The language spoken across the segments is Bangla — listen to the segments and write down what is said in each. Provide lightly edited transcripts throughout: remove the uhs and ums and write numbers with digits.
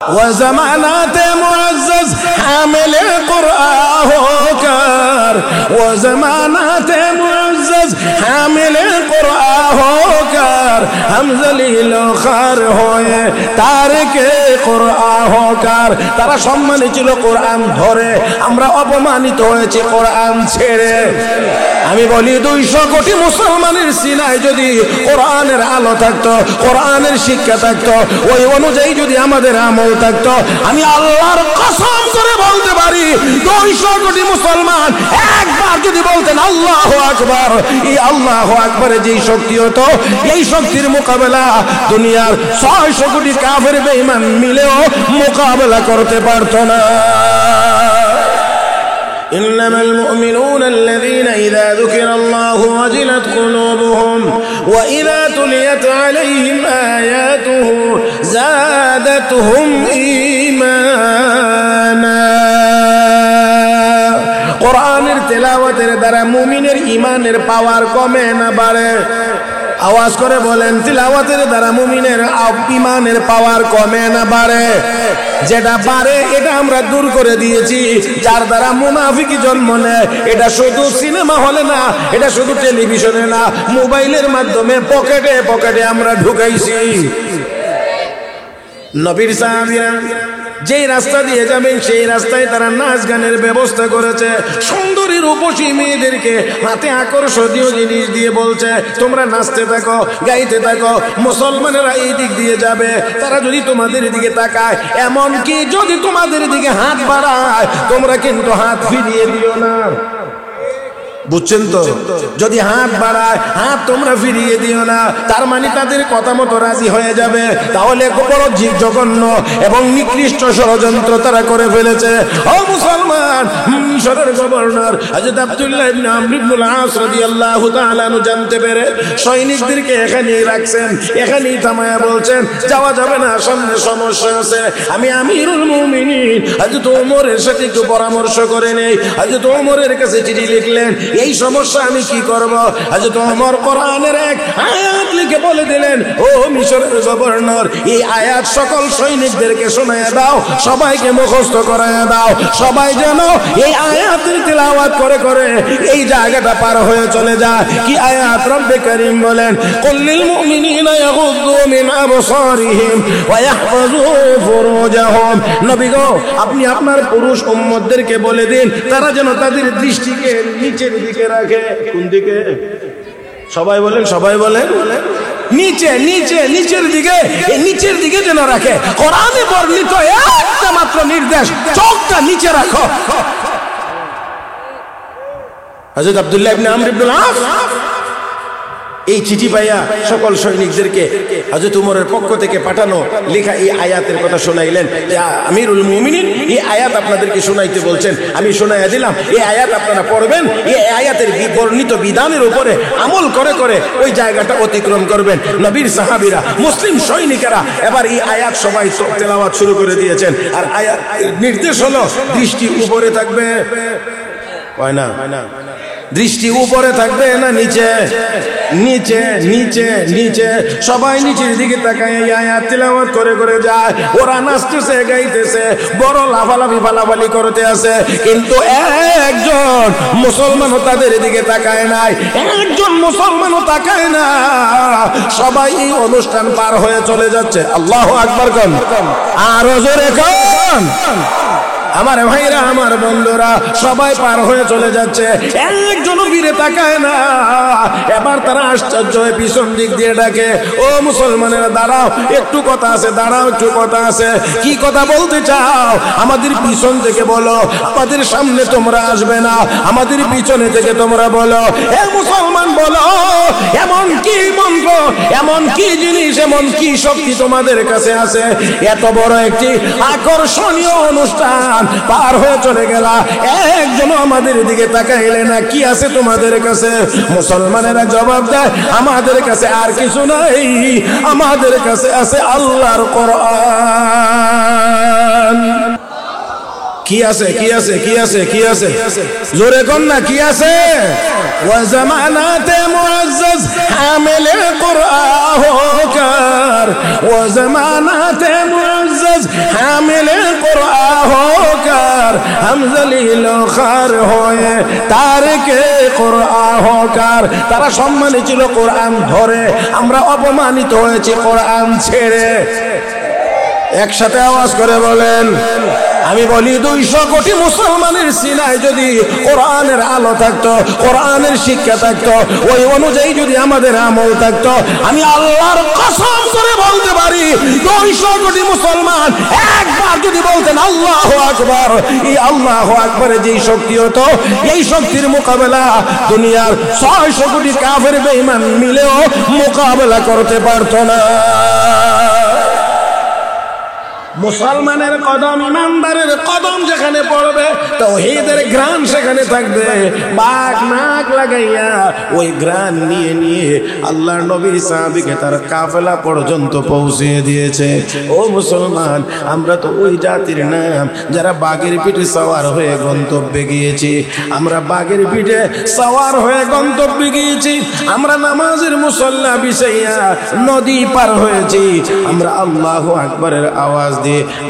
وزمانات معزز حامل قرآن होकर وزمانات معزز حامل قرآن होकर हम जलील खार होए तारके कुरआन होकर তারা সম্মানী ছিল কোরআন ধরে আমরা অপমানিত হয়েছি কোরআন ছেড়ে আমি বলি 200 কোটি মুসলমানের সিনায় যদি কোরআনের আলো থাকতো কোরআনের শিক্ষা থাকতো ওই অনুযায়ী যদি আমাদের আমল থাকতো আমি আল্লাহর কসম করে বলতে পারি 200 কোটি মুসলমান একবার যদি বলতেন আল্লাহু আকবার এই আল্লাহু আকবারে যেই শক্তি হতো এই শক্তির মোকাবেলা দুনিয়ার 600 কোটি কাফের বেঈমান মিলেও মোকাবেলা করতে পারতো না إنما المؤمنون الذين إذا ذكر الله وجلت قلوبهم وإذا تليت عليهم آياته زادتهم إيمانا কোরআনের তেলাওয়াতের দ্বারা মুমিনের ঈমানের পাওয়ার কমে না বাড়ে আওয়াজ করে বলেন তিলাওয়াতের দ্বারা মুমিনের ঈমানের পাওয়ার কমে না বাড়ে যেটা বাড়ে এটা আমরা দূর করে দিয়েছি যার দ্বারা মুনাফিকি জন্ম নেয় এটা শুধু সিনেমা হলে না এটা শুধু টেলিভিশনে না মোবাইলের মাধ্যমে পকেটে পকেটে আমরা ঢুকাইছি নবীর সাহাবীরা যেই রাস্তা দিয়ে যাবেন সেই রাস্তায় তারা নাচ গানের ব্যবস্থা করেছে সুন্দরী রূপসী মেয়েদেরকে হাতে আকর্ষণীয় জিনিস দিয়ে বলছে তোমরা নাচতে থাকো গাইতে থাকো মুসলমানেরা এই দিক দিয়ে যাবে তারা যদি তোমাদের দিকে তাকায় এমন কি যদি তোমাদের দিকে হাত বাড়ায় তোমরা কিন্তু হাত ফিরিয়ে দিও না বুঝছেন তো যদি হাত বাড়ায় হাত তোমরা ফিরিয়ে দিও না তার মানে তাদের কথা মতো রাজি হয়ে যাবে তাহলে বড় জঘন্য এবং নিকৃষ্ট ষড়যন্ত্র তারা করে ফেলেছে ও মুসলমান মিশরের গভর্নর হযরত আব্দুল্লাহ ইবনে আমর ইবনে আল-আস রাদিয়াল্লাহু তাআলা আনহু জানতে পেরে সৈনিকদেরকে এখানেই রাখছেন এখানেই থামায়া বলছেন যাওয়া যাবে না সামনে সমস্যা আছে আমি আমিরুল মুমিনিন হযরত ওমরের সাথে একটু পরামর্শ করে নেই হযরত ওমরের কাছে চিঠি লিখলেন এই সমস্যা আমি কি করব হযরত ওমর কোরআনের এক আয়াত লিখে বলে দিলেন ও মিশরের গভর্নর এই আয়াত সকল সৈনিকদেরকে শোনায়া দাও সবাইকে মুখস্থ করায়া দাও সবাই যেন এই আয়াতের তিলাওয়াত করে করে এই জায়গাটা পার হয়ে চলে যায় কি আয়াত রব্বে করিম বলেন কুল্লিল মুমিনিনা ইয়াগুদ্দু মিন আবসারিহিম ওয়া ইয়াহফাযু ফুরুজাহুম নবী গো আপনি আপনার পুরুষ উম্মতদেরকে বলে দিন তারা যেন তাদের দৃষ্টিকে নিচের দিকে রাখে কোন দিকে সবাই বলেন নিচে নিচে নিচের দিকে এই নিচের দিকে যেন রাখে কোরআনে বর্ণিত একটা মাত্র নির্দেশ চোখটা নিচে রাখো হযরত আব্দুল্লাহ ইবনে আমর ইবনে আল-আস এই চিঠি পাইয়া সকল সৈনিকদেরকে হযরত ওমরের পক্ষ থেকে পাঠানো লেখা এই আয়াতের কথা শোনাইলেন যে আমিরুল মুমিনিন এই আয়াত আপনাদেরকে শোনাইতে বলছেন আমি শোনাইয়া দিলাম এই আয়াত আপনারা পড়বেন এই আয়াতের বর্ণিত বিধানের উপরে আমল করে করে ওই জায়গাটা অতিক্রম করবেন নবীর সাহাবীরা মুসলিম সৈনিকেরা এবার এই আয়াত সবাই তেলাওয়াত শুরু করে দিয়েছেন আর আয়াত নির্দেশ হলো দৃষ্টি উপরে থাকবে হয় না দৃষ্টি উপরে থাকবে না নিচে নিচে নিচে নিচে সবাই নিচের দিকে তাকায় এই আয়াত তিলাওয়াত করে করে যায় ওরা নাচতেছে গাইতেছে বড় লাফালাফি ফালাফালি করতে আছে কিন্তু একজন মুসলমানও তাদের দিকে তাকায় নাই একজন মুসলমানও তাকায় না সবাই এই অনুষ্ঠান পার হয়ে চলে যাচ্ছে আল্লাহু আকবার কোন আরো জোরে কোন আমার ভাইরা আমার বন্ধুরা সবাই পার হয়ে চলে যাচ্ছে একজনও ফিরে তাকায় না এবার তারা আশ্চর্য হয়ে পিছন দিক দিয়ে ডাকে ও মুসলমানেরা দাঁড়াও একটু কথা আছে দাঁড়াও একটু কথা আছে কি কথা বলতে চাও আমাদের পিছন থেকে বলো আমাদের সামনে তোমরা আসবে না আমাদের পিছনে থেকে তোমরা বলো হে মুসলমান বলো এমন কি মন্ত্র এমন কি জিনিস এমন কি শক্তি তোমাদের কাছে আছে এত বড় একটি আকর্ষণীয় অনুষ্ঠান পার হয়ে চলে গেলা একজন আমাদের দিকে তাকাইলে না কি আছে তোমাদের কাছে মুসলমানেরা জবাব দেয় আমাদের কাছে আর কিছু নাই আমাদের কাছে আছে আল্লাহর কোরআন কি আছে কি আছে কি আছে কি আছে জোরে কোন না কি আছে ওয়া জামানাতে মুআজ্জাজ হামিলে কোরআন হোকার ওয়া জামানাতে মুআজ্জাজ হামজা লিল খার হয়ে তারকে কোরআন হকার। তারা সম্মানী ছিল কোরআন ধরে, আমরা অপমানিত হয়েছি কোরআন ছেড়ে। একসাথে আওয়াজ করে বলেন। আমি বলি 200 কোটি মুসলমানের সিনায় যদি কোরআনের আলো থাকতো, কোরআনের শিক্ষা থাকতো, ওই অনুযায়ী যদি আমাদের আমল থাকতো, আমি আল্লাহর কসম করে বলতে পারি 200 কোটি মুসলমান একবার যদি বলতেন আল্লাহু আকবার, এই আল্লাহু আকবারে যেই শক্তি হতো, এই শক্তির মোকাবেলা দুনিয়ার 600 কোটি কাফের বেঈমান মিলেও মোকাবেলা করতে পারতো না। মুসলমানের কদম, ইমানদারের কদম যেখানে পড়বে, তাওহীদের ঘ্রাণ সেখানে থাকবে। বাক নাক লাগাইয়া ওই ঘ্রাণ নিয়ে নিয়ে আল্লাহর নবীর সাহাবীকে তার কাফেলা পর্যন্ত পৌঁছে দিয়েছে। ও মুসলমান, আমরা তো ওই জাতির নাম যারা বাঘের পিঠে সওয়ার হয়ে গন্তব্যে গিয়েছি। আমরা বাঘের পিঠে সওয়ার হয়ে গন্তব্যে গিয়েছি। আমরা নামাজের মুসল্লা বিছাইয়া নদী পার হয়েছি। আমরা আল্লাহু আকবারের আওয়াজ দিয়ে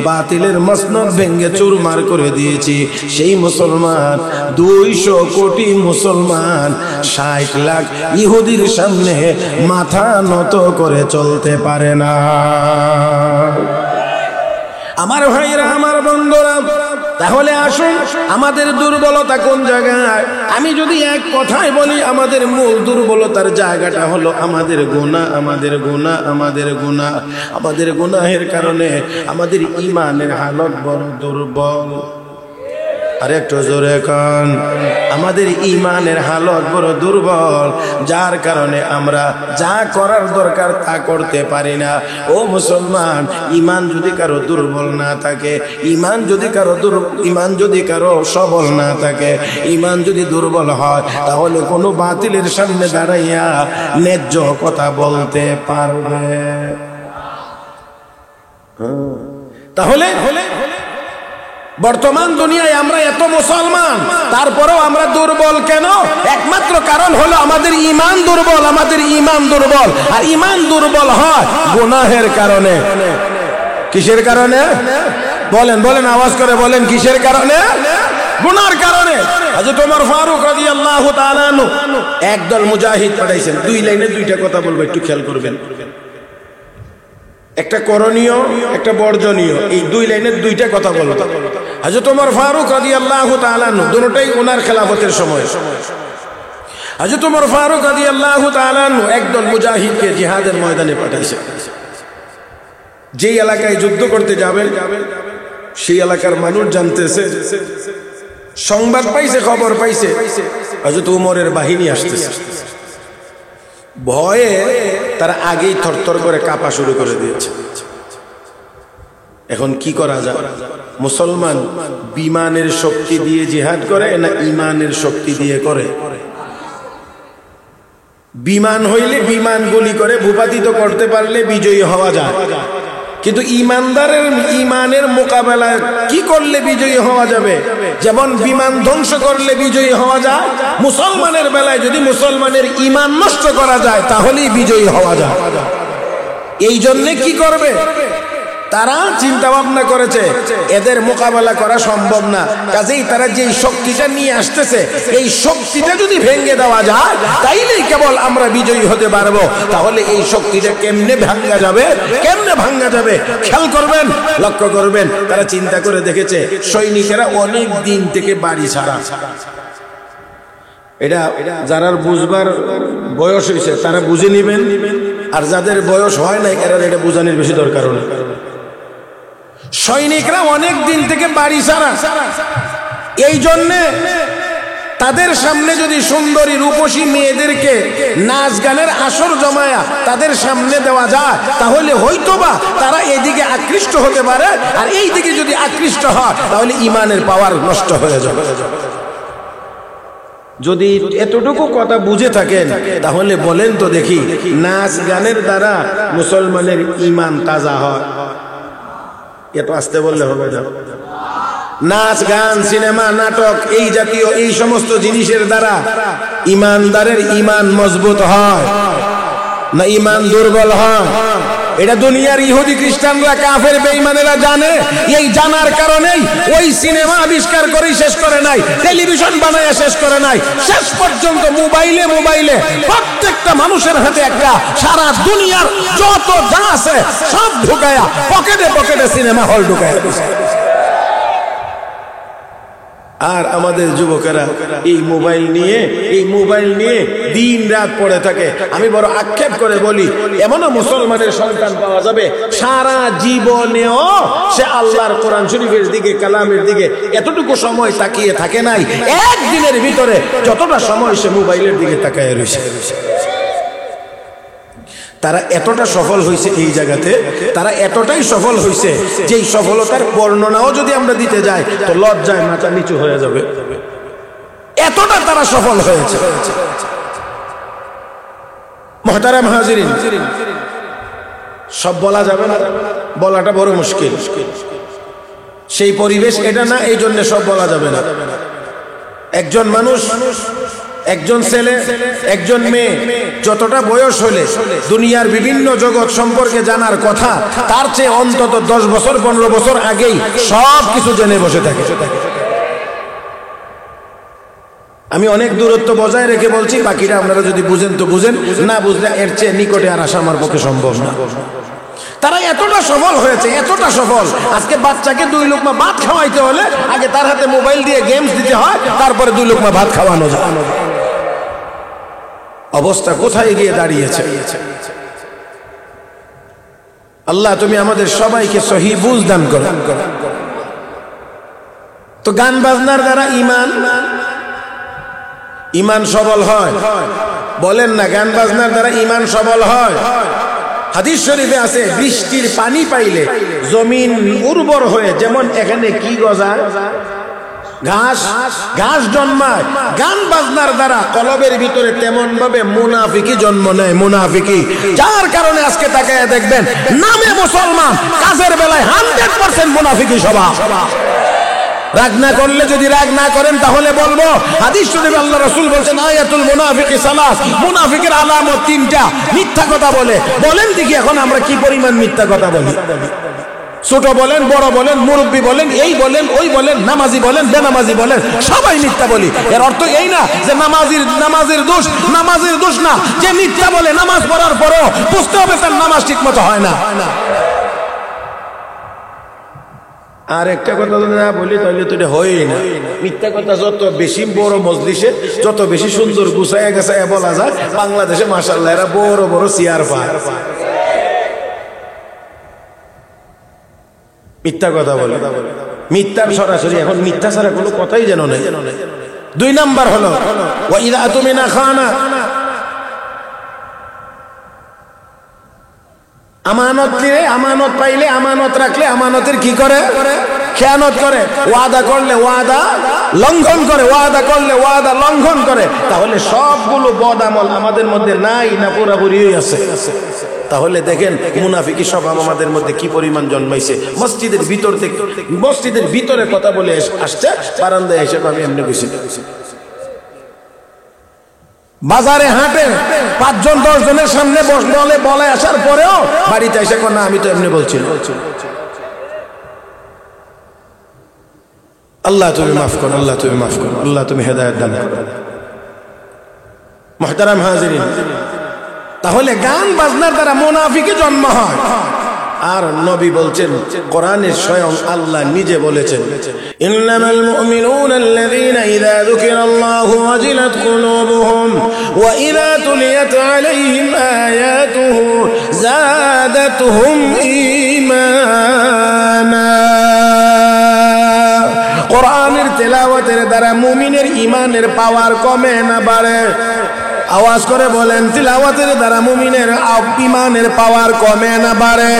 বাতিলের মসনদ ভেঙে চুরমার করে দিয়েছি। সেই মুসলমান 200 কোটি মুসলমান 60 লাখ ইহুদির সামনে মাথা নত করে চলতে পারে না। আমার ভাইরা, আমার বন্ধুরা, তাহলে আসুন আমাদের দুর্বলতা কোন জায়গায়? আমি যদি এক কথায় বলি, আমাদের মূল দুর্বলতার জায়গাটা হলো আমাদের গুনাহ, আমাদের গুনাহ, আমাদের গুনাহ। আমাদের গুনাহের কারণে আমাদের ঈমানের হালত বড় দুর্বল। আর একটু জোরে কান, আমাদের ঈমানের হালত বড় দুর্বল, যার কারণে আমরা যা করার দরকার তা করতে পারি না। ও মুসলমান, ঈমান যদি কারো দুর্বল না থাকে, ঈমান যদি কারো সবল না থাকে, ঈমান যদি দুর্বল হয়, তাহলে কোনো বাতিলের সামনে দাঁড়াইয়া ন্যায্য কথা বলতে পারবে। তাহলে বর্তমান দুনিয়ায় আমরা এত মুসলমান, তারপরেও আমরা দুর্বল কেন? একমাত্র কারণ হলো আমাদের ঈমান দুর্বল, আমাদের ঈমান দুর্বল। আর ঈমান দুর্বল হয় গুনাহের কারণে। কিসের কারণে? বলেন বলেন, আওয়াজ করে বলেন, কিসের কারণে? গুনার কারণে। হযরত ওমর ফারুক রাদিয়াল্লাহু তাআলা আনহু একদল মুজাহিদ পাঠাইছেন। 2 লাইনে 2টা কথা বলবো, একটু খেয়াল করবেন। একটা করণীয়, একটা বর্জনীয়, এই 2 লাইনের 2টা কথা বলবো। হযরত ওমর ফারুক রাদিয়াল্লাহু তাআলা আনহু, দুটোটাই ওনার খেলাফতের সময়। হযরত ওমর ফারুক রাদিয়াল্লাহু তাআলা আনহু একদল মুজাহিদকে জিহাদের ময়দানে পাঠাইছেন। যেই এলাকায় যুদ্ধ করতে যাবেন, সেই এলাকার মানুষ জানতেছে, সংবাদ পাইছে, খবর পাইছে হযরত ওমরের বাহিনী আসতেছে। ভয়ে তারা আগেই থরথর করে কাঁপা শুরু করে দিয়েছে। এখন কি করা যায়? মুসলমান বিমানের শক্তি দিয়ে জিহাদ করে না ঈমানের শক্তি দিয়ে করে? বিমান হইলে বিমান গুলি করে ভূপাতিত করতে পারলে বিজয়ী হওয়া যায়, কিন্তু ইমানদারের ঈমানের মোকাবেলা কি করলে বিজয়ী হওয়া যাবে? যেমন বিমান ধ্বংস করলে বিজয়ী হওয়া যায়, মুসলমানের বেলায় যদি মুসলমানের ঈমান নষ্ট করা যায় তাহলেই বিজয়ী হওয়া যায়। এই জন্য কি করবে? তারা চিন্তা ভাবনা করেছে এদের মোকাবেলা করা সম্ভব না, কাজেই তারা যে শক্তিটা নিয়ে আসতেছে এই শক্তিটা যদি ভেঙে দেওয়া যায় তাইলেই কেবল আমরা বিজয়ী হতে পারবো। তাহলে এই শক্তিটা কেমনে ভাঙা যাবে? কেমনে ভাঙা যাবে? খেয়াল করবেন, লক্ষ্য করবেন। তারা চিন্তা করে দেখেছে সৈনিকেরা অনেক দিন থেকে বাড়ি ছাড়া। এটা যারা বুঝবার বয়স হয়েছে তারা বুঝে নিবেন, আর যাদের বয়স হয় নাই এরা এটা বুঝানোর বেশি দরকার নেই। সৈনিকরা অনেক দিন থেকে বাড়ি ছাড়া, এই জন্যে তাদের সামনে যদি সুন্দরী রূপসী মেয়েদেরকে নাচ গানের আসর জমায়া তাদের সামনে দেওয়া যায় তাহলে হয়তোবা তারা এদিকে আকৃষ্ট হতে পারে, আর এই দিকে যদি আকৃষ্ট হয় তাহলে ঈমানের পাওয়ার নষ্ট হয়ে যাবে। যদি এতটুকু কথা বুঝে থাকেন তাহলে বলেন তো দেখি, নাচ গানের দ্বারা মুসলমানের ঈমান তাজা হয়? এত আসতে বললে হবে না। নাচ গান, সিনেমা, নাটক, এই জাতীয় এই সমস্ত জিনিসের দ্বারা ইমানদারের ঈমান মজবুত হয় না ঈমান দুর্বল হয়? এটা দুনিয়ার ইহুদি খ্রিস্টানরা কাফের বেঈমানেরা জানে। এই জানার কারণেই ওই সিনেমা আবিষ্কার করেই শেষ করে নাই, টেলিভিশন বানায় শেষ করে নাই, শেষ পর্যন্ত মোবাইলে মোবাইলে প্রত্যেকটা মানুষের হাতে একটা সারা দুনিয়ার যত যা আছে সব ঢুকায়া পকেটে পকেটে সিনেমা হল ঢুকায়া। আর আমাদের যুবকেরা এই মোবাইল নিয়ে দিন রাত পড়ে থাকে। আমি বড় আক্ষেপ করে বলি, এমনও মুসলমানের সন্তান পাওয়া যাবে সারা জীবনেও সে আল্লাহর কোরআন শরীফের দিকে, কালামের দিকে এতটুকু সময় তাকিয়ে থাকে নাই, একদিনের ভিতরে যতটা সময় সে মোবাইলের দিকে তাকায় রয়েছে। তারা এতটা সফল হয়েছে এই জায়গাতে, তারা এতটাই সফল হয়েছে যে এই সফলতার বর্ণনাও যদি আমরা দিতে যাই তো লজ্জায় মাথা নিচু হয়ে যাবে, এতটা তারা সফল হয়েছে। মুহতারাম হাজিরিন, সব বলা যাবে না, বলাটা বড় মুশকিল। সেই পরিবেশ এটা না, এই জন্য সব বলা যাবে না। একজন মানুষ, একজন ছেলে, একজন মেয়ে যতটা বয়স হলে দুনিয়ার বিভিন্ন জগৎ সম্পর্কে জানার কথা, তার চেয়ে অন্তত 10 বছর 15 বছর আগেই সব কিছু জেনে বসে থাকে। আমি অনেক দূরত্ব বজায় রেখে বলছি, বাকিটা আপনারা যদি বুঝেন তো বুঝেন, না বুঝলে এর চেয়ে নিকটে আর আসা আমার পক্ষে সম্ভব না। তারা এতটা সফল হয়েছে, এতটা সফল, আজকে বাচ্চাকে 2 লোকমা ভাত খাওয়াইতে হলে আগে তার হাতে মোবাইল দিয়ে গেমস দিতে হয়, তারপরে 2 লোকমা ভাত খাওয়ানো যায়। অবস্থা কোথায় গিয়ে দাঁড়িয়েছে। আল্লাহ তুমি আমাদের সবাইকে সহি বুঝ দান করো। তো গান বাজনার দ্বারা ইমান সবল হয়, বলেন না? গান বাজনার দ্বারা ইমান সবল হয়। হাদিস শরীফে আছে, বৃষ্টির পানি পাইলে জমিন উর্বর হয়ে, যেমন এখানে কি গজায়, ঘাস জন্মায়। গান বাজনার দ্বারা কলবের ভিতরে তেমন ভাবে মুনাফিকি জন্ম নেয়, মুনাফিকি। যার কারণে আজকে তাকায় দেখবেন নামে মুসলমান, কাজের বেলায় 100% মুনাফিকি স্বভাব। রাগ না করলে, যদি রাগ না করেন তাহলে বলবো, হাদিস শরীফে আল্লাহ রাসূল বলেছেন, আয়াতুল মুনাফিকি সালাস, মুনাফিকের আলামত 3টা। মিথ্যা কথা বলে। বলেন দেখি এখন আমরা কি পরিমাণ মিথ্যা কথা বলি। ছোট বলেন, বড় বলেন, মুরব্বী বলেন, এই বলেন, ওই বলেন, নামাজি বলেন, বেনামাজি বলেন, সবাই মিথ্যা বলি। এর অর্থ এই না যে নামাজের দোষ না, যে মিথ্যা বলে নামাজ পড়ার পরও বুঝতে হবে তার নামাজ ঠিক মতো হয় না। আর একটা কথা যদি না বলি তাহলে তো এটা হয়ই না। মিথ্যা কথা যত বেশি বড় মজলিসে, যত বেশি সুন্দর গুছায়া গাছায়া বলা যায়, বাংলাদেশে মাশাআল্লাহ এরা বড় বড় চেয়ার পায়। মিথ্যা কথা বলে, মিথ্যার সরাসরি। এখন মিথ্যা ছাড়া কোনো কথাই যেন নেই। 2 নাম্বার হলো ওয়া ইযা আতুমিনা খানা, আমানত নিয়ে, আমানত পাইলে, আমানত রাখলে আমানতের কি করে? খেয়ানত করে। ওয়াদা করলে ওয়াদা লঙ্ঘন করে, ওয়াদা করলে ওয়াদা লঙ্ঘন করে। তাহলে সবগুলো বদ আমল আমাদের মধ্যে নাই না পুরাপুরি আছে? তাহলে দেখেন মুনাফিকি স্বভাব আমাদের মধ্যে কি পরিমাণ জন্মাইছে। মসজিদের ভিতর থেকে, মসজিদের ভিতরে কথা বলে আসছে, বারান্দায় এসে আমি এমনি গেছি। বাজারে হাঁটে 5 জন 10 জনের সামনে বলে আসার পরেও বাড়িতে এসে না আমি তো এমনি বলছি। আল্লাহ তুমি মাফ করো, আল্লাহ তুমি মাফ করো, আল্লাহ তুমি হেদায়েত দান করো। মুহতারাম হাজিরিন, তাহলে গান বাজনার দ্বারা মুনাফিকি জন্ম হয়। আর নবী বলছেন, কোরআনে স্বয়ং আল্লাহ নিজে বলেছেন, ইন্নামাল মুমিনুনা আল্লাযীনা ইযা যুকিরাল্লাহু ওয়াজিলাত কুলুবুহুম ওয়া ইযা তুলিয়াত আলাইহিম আয়াতুহু যাদাতুহুম ঈমানা। কোরআনের তেলাওয়াতের দ্বারা মুমিনের ঈমানের পাওয়ার কমে না বাড়ে? আওয়াজ করে বলেন, তিলাওয়াতের দ্বারা মুমিনের ঈমানের পাওয়ার কমে না বাড়ে?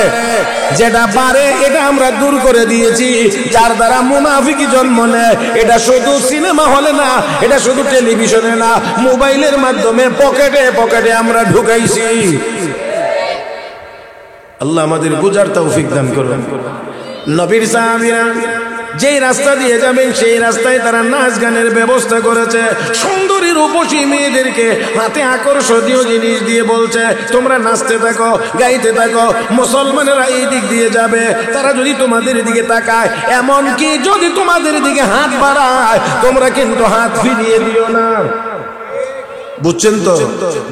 যেটা বাড়ে এটা আমরা দূর করে দিয়েছি, যার দ্বারা মুনাফিকি জন্ম নেয়। এটা শুধু সিনেমা হলে না, এটা শুধু টেলিভিশনে না, মোবাইলের মাধ্যমে পকেটে পকেটে আমরা ঢুকাইছি। আল্লাহ আমাদের বুঝার তৌফিক দান করুন। নবীর সাহাবীরা যেই রাস্তা দিয়ে যাবেন সেই রাস্তায় তারা নাচ গানের ব্যবস্থা করেছে। সুন্দরী রূপসী মেয়েদেরকে হাতে আকর্ষণীয় জিনিস দিয়ে বলছে তোমরা নাচতে থাকো, গাইতে থাকো। মুসলমানেরা এই দিক দিয়ে যাবে, তারা যদি তোমাদের দিকে তাকায়, এমনকি যদি তোমাদের দিকে হাত বাড়ায়, তোমরা কিন্তু হাত ফিরিয়ে দিও না। বুঝছেন তো?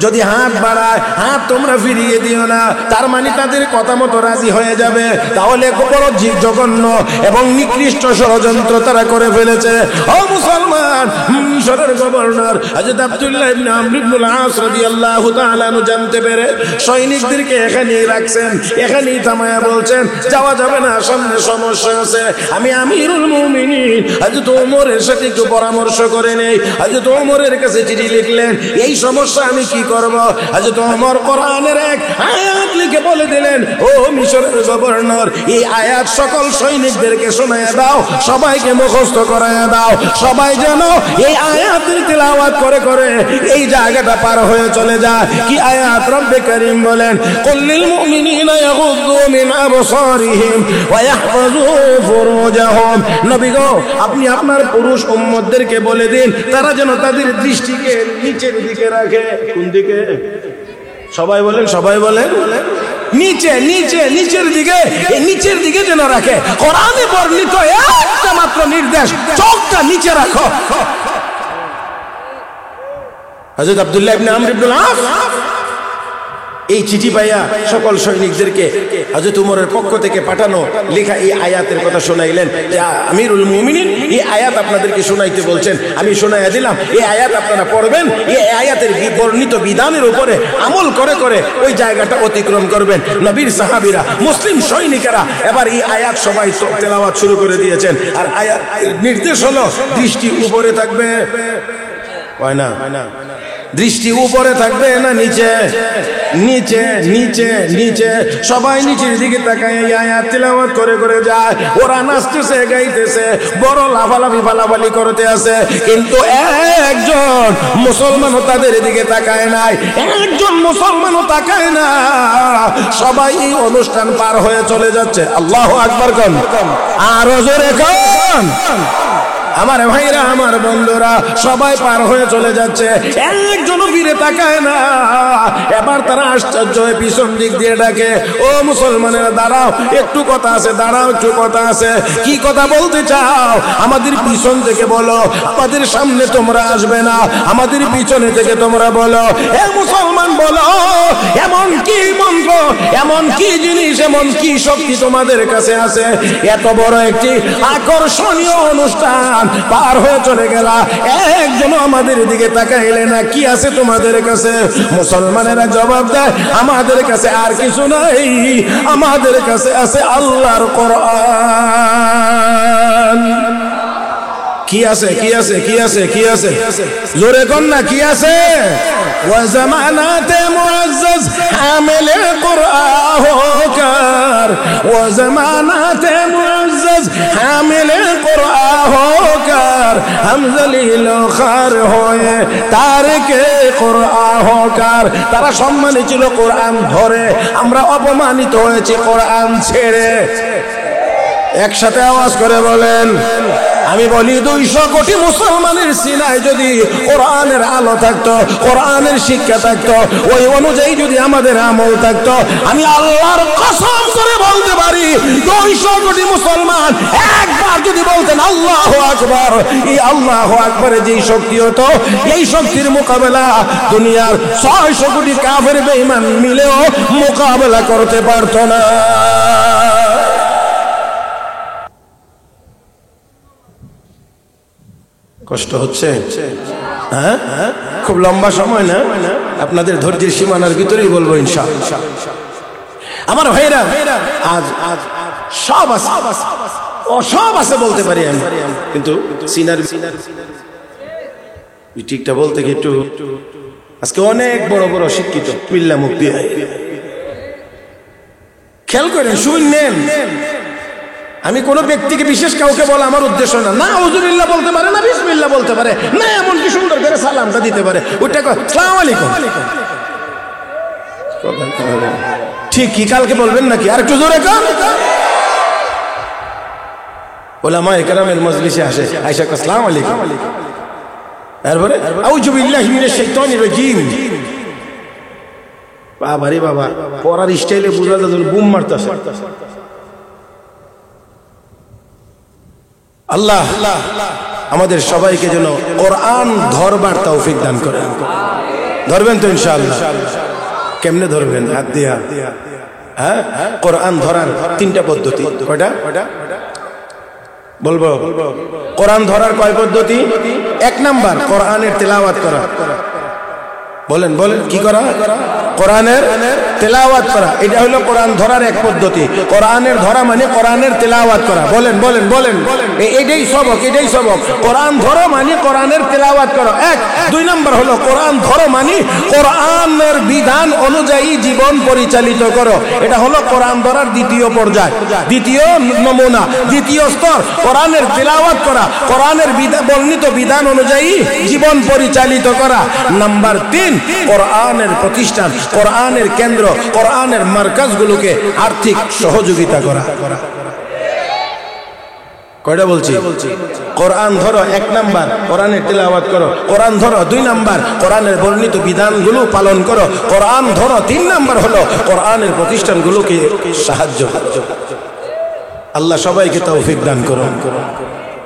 যদি হাত বাড়ায়, হাত তোমরা ফিরিয়ে দিও না। তার মানে তাদের কথা মতো রাজি হয়ে যাবে। তাহলে বড় জঘন্য এবং নিকৃষ্ট ষড়যন্ত্র তারা করে ফেলেছে। ও মুসলমান, মিশরের গভর্নর হযরত আব্দুল্লাহ ইবনে আমর ইবনুল আস রাদিয়াল্লাহু তাআলা আনহু জানতে পেরে সৈনিকদেরকে এখানেই রাখছেন, এখানেই থামায়া বলছেন যাওয়া যাবে না, সামনে সমস্যা আছে। আমি আমিরুল মুমিনিন হযরত ওমরের সাথে একটু পরামর্শ করে নেই। হযরত ওমরের কাছে চিঠি লিখলেন, এই সমস্যা আমি কি করব। হযরত ওমর কোরআনের এক আয়াত লিখে বলে দিলেন, ও মিশরের গভর্নর, এই আয়াত সকল সৈনিকদেরকে শোনায়া দাও, সবাইকে মুখস্থ করায়া দাও, সবাই যেন এই আয়াতের তিলাওয়াত করে করে এই জায়গাটা পার হয়ে চলে যায়। কি আয়াত? রব্বে কারীম বলেন, কুল্লিল মুমিনিনা ইয়াগুদ্দু মিন আবসারিহিম ওয়া ইয়াহফাযু ফুরুজাহুম। নবী গো, আপনি আপনার পুরুষ উম্মতদেরকে বলে দিন তারা যেন তাদের দৃষ্টিকে নিচের দিকে রাখে। কোন দিকে? সবাই বলেন, সবাই বলেন। নিচে, নিচে, নিচের দিকে। এই নিচের দিকে যেন রাখে। কোরআনে বর্ণিত একটা মাত্র নির্দেশ, চোখটা নিচে রাখো। হযরত আব্দুল্লাহ ইবনে আমর ইবনুল আস এই চিঠি পাইয়া সকল সৈনিকদেরকে হযরত উমরের পক্ষ থেকে পাঠানো লেখা এই আয়াতের কথা শোনাইলেন যে আমিরুল মুমিনিন এই আয়াত আপনাদেরকে শোনাইতে বলছেন, আমি শোনাইয়া দিলাম। এই আয়াত আপনারা পড়বেন, এই আয়াতের বর্ণিত বিধানের উপরে আমল করে করে ওই জায়গাটা অতিক্রম করবেন। নবীর সাহাবীরা, মুসলিম সৈনিকেরা এবার এই আয়াত সবাই তেলাওয়াত শুরু করে দিয়েছেন। আর আয়াত নির্দেশ হলো দৃষ্টি উপরে থাকবে, হয় না? দৃষ্টি উপরে থাকবে না নিচে? নিচে, নিচে, নিচে। সবাই নিচের দিকে তাকায় এই আয়াত তিলাওয়াত করে করে যায়। ওরা নাচতেছে, গাইতেছে, বড় লাফালাফি ফালাফালি করতে আছে, কিন্তু একজন মুসলমানও তাদের দিকে তাকায় নাই, একজন মুসলমানও তাকায় না। সবাই এই অনুষ্ঠান পার হয়ে চলে যাচ্ছে। আল্লাহু আকবার কোন? আরো জোরে কোন? আমার ভাইরা, আমার বন্ধুরা, সবাই পার হয়ে চলে যাচ্ছে, একজনও ফিরে তাকায় না। এবার তারা আশ্চর্য হয়ে পিছন দিক দিয়ে ডাকে, ও মুসলমানেরা দাঁড়াও, একটু কথা আছে, দাঁড়াও, একটু কথা আছে। কি কথা বলতে চাও? আমাদের পিছন থেকে বলো, আমাদের সামনে তোমরা আসবে না, আমাদের পিছনে থেকে তোমরা বলো। হে মুসলমান বলো, এমন কি মন্ত্র, এমন কি জিনিস, এমন কি শক্তি তোমাদের কাছে আছে? এত বড় একটি আকর্ষণীয় অনুষ্ঠান পার হয়ে চলে গেল, একজন আমাদের দিকে তাকাইলে না। কি আছে তোমাদের কাছে? মুসলমানেরা জবাব দেয়, আমাদের কাছে আর কিছু নাই, আমাদের কাছে আছে আল্লাহর কোরআন। কি আছে? কি আছে? কি আছে? কি আছে? জোরে কোন না, কি আছে? ওয়া জামানাতে মুআজ্জাজ হামিলে কুরআন হোকার, ওয়া জামানাতে মুআজ্জাজ হামিলে কুরআন হোকার, হাম জলিল খার হয়ে তারকে কুরআন হোকার। তারা সম্মানিত ছিল কোরআন ধরে, আমরা অপমানিত হয়েছি কোরআন ছেড়ে। একসাথে আওয়াজ করে বলেন। আমি বলি 200 কোটি মুসলমানের সিনায় যদি কোরআনের আলো থাকতো, কোরআনের শিক্ষা থাকতো, ওই অনুযায়ী যদি আমাদের আমল থাকতো, আমি আল্লাহর কসম করে বলতে পারি 200 কোটি মুসলমান একবার যদি বলতেন আল্লাহু আকবার, এই আল্লাহু আকবারে যেই শক্তি হতো, এই শক্তির মোকাবেলা দুনিয়ার 600 কোটি কাফের বেঈমান মিলেও মোকাবেলা করতে পারতো না। কষ্ট হচ্ছে? হ্যাঁ, খুব লম্বা সময় না, আপনাদের ধৈর্যের সীমানার ভিতরেই বলবো ইনশাআল্লাহ। আমার ভাইরা, আজ সব আছে, সব আছে বলতে পারি আমি, কিন্তু সিনার ঠিকটা বলতে কি একটু আজকে অনেক বড় বড় শিক্ষিত মিল্লা মুক্তি খেয়াল করেন, শুনেন। আমি কোন ব্যক্তিকে বিশেষ কাউকে বলা আমার উদ্দেশ্য না। না হুজুরিল্লাহ বলতে পারে, না বিসমিল্লাহ বলতে পারে, না এমনকি সুন্দর করে সালামটা দিতে পারে, ওইটা আসসালামু আলাইকুম ঠিক কি কালকে বলবেন নাকি? আর একটু জোরে কর। উলামায়ে কেরামের মজলিসে আসে, আয়েশা কয় আসসালামু আলাইকুম, তারপরে আউযু বিল্লাহি মিনাশ শাইতানির রাজীম। বাবা রে বাবা, পড়ার স্টাইলে বুঝা যায় বুম মারতেছে। আল্লাহ আমাদের সবাইকে যেন কোরআন ধরবার তৌফিক দান করেন। ধরবেন তো ইনশাআল্লাহ? কেমনে ধরবেন? হাত দিয়া। হ্যাঁ, কোরআন ধরার তিনটা পদ্ধতি। কয়টা বলবো? কোরআন ধরার কয় পদ্ধতি? এক নাম্বার, কোরআনের তেলাওয়াত করা। বলেন বলেন, কি করা? কোরআনের তেলাওয়াত করা। এটা হলো কোরআন ধরার এক পদ্ধতি। কোরআনের ধরা মানে কোরআনের তেলাওয়াত করা। বলেন বলেন বলেন, এটাই সবক, এটাই সবক। কোরআন ধরো মানে কোরআনের তেলাওয়াত করো, এক। দুই নাম্বার হলো কোরআন ধরো মানে কোরআনের বিধান অনুযায়ী জীবন পরিচালিত করো। এটা হলো কোরআন ধরার দ্বিতীয় পর্যায়, দ্বিতীয় নমুনা, দ্বিতীয় স্তর। কোরআনের তেলাওয়াত করা, কোরআনের বর্ণিত বিধান অনুযায়ী জীবন পরিচালিত করা। নাম্বার তিন, কোরআনের প্রতিষ্ঠান, কোরআনের কেন্দ্র, কোরআনের মার্কাজগুলোকে আর্থিক সহযোগিতা করা। কয়টা বলছি? কোরআন ধরো এক নাম্বার, কোরআনের তেলাওয়াত করো। কোরআন ধরো দুই নাম্বার, কোরআনের বর্ণিত বিধানগুলো পালন করো। কোরআন ধরো তিন নাম্বার হলো কোরআনের প্রতিষ্ঠানগুলোকে সাহায্য। আল্লাহ সবাইকে তৌফিক দান করুন।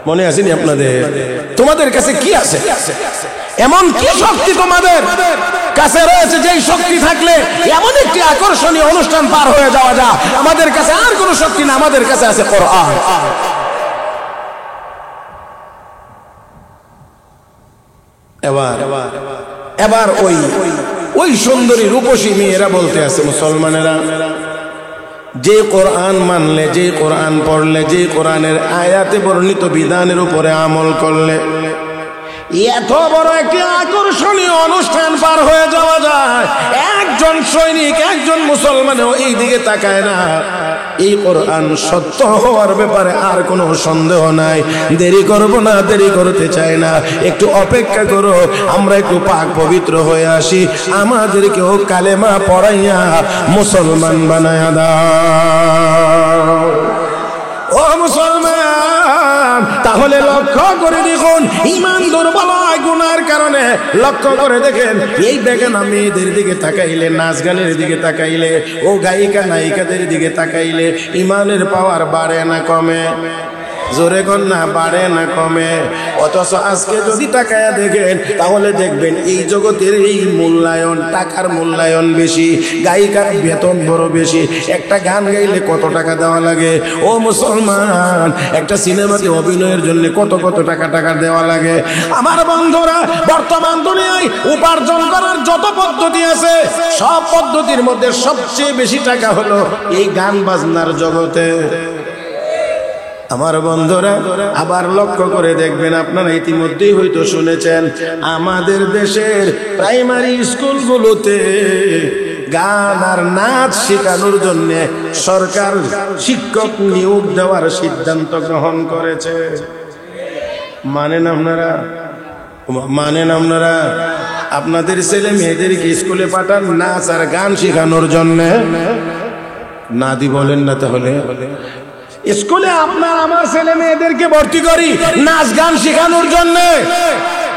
মনে আসেনি আপনাদের? তোমাদের কাছে কি আছে? এমন কি শক্তি তোমাদের কাছে রয়েছে যেই শক্তি থাকলে এমন একটি আকর্ষণীয় অনুষ্ঠান পার হয়ে যাওয়া যায়? আমাদের কাছে আর কোনো শক্তি না, আমাদের কাছে আছে কোরআন। এবার ওই সুন্দরী রূপসী মেয়েরা বলতে আছে, মুসলমানেরা, যে কোরআন মানলে, যে কোরআন পড়লে, যে কোরআনের আয়াতে বর্ণিত বিধানের উপরে আমল করলে এত বড় একটি আকর্ষণীয় অনুষ্ঠান পার হয়ে যাওয়া যায়। একজন সৈনিক, একজন মুসলমানও এই দিকে তাকায় না। এই কোরআন সত্য হওয়ার ব্যাপারে আর কোনো সন্দেহ নাই। দেরি করব না, দেরি করতে চাই না, একটু অপেক্ষা করো, আমরা একটু পাক পবিত্র হয়ে আসি, আমাদেরকেও কালেমা পড়াইয়া মুসলমান বানায়া দাও। ও মুসলমান, তাহলে লক্ষ্য করে দেখুন, ইমান দুর্বল হয় গুনার কারণে। লক্ষ্য করে দেখেন, এই বেগানা মেয়েদের দিকে তাকাইলে, নাচ গানের দিকে তাকাইলে, ও গায়িকা নায়িকাদের দিকে তাকাইলে ইমানের পাওয়ার বাড়ে না কমে? জোরে কন্যা, বাড়ে না কমে? অথচ আজকে যদি তাকায়া দেখেন তাহলে দেখবেন এই জগতের এই মূল্যায়ন, টাকার মূল্যায়ন বেশি, গায়িকার বেতন বড় বেশি। একটা গান গাইলে কত টাকা দেওয়া লাগে? ও মুসলমান, একটা সিনেমাতে অভিনয়ের জন্য কত কত টাকা দেওয়া লাগে। আমার বন্ধুরা, বর্তমান দুনিয়ায় উপার্জন করার যত পদ্ধতি আছে, সব পদ্ধতির মধ্যে সবচেয়ে বেশি টাকা হলো এই গান বাজনার জগতে। আমার বন্ধুরা, আবার লক্ষ্য করে দেখবেন, আপনারা ইতিমধ্যেই হয়তো শুনেছেন, আমাদের দেশের প্রাইমারি স্কুলগুলোতে গান আর নাচ শেখানোর জন্য সরকার শিক্ষক নিয়োগ দেওয়ার সিদ্ধান্ত গ্রহণ করেছে। মানেন আপনারা? মানেন আপনারা? আপনাদের ছেলে মেয়েদেরকে স্কুলে পাঠান নাচ আর গান শেখানোর জন্য? না দি বলেন না? তাহলে স্কুলে আপনার আমার ছেলে মেয়েদেরকে ভর্তি করি নাচ গান শেখানোর জন্য।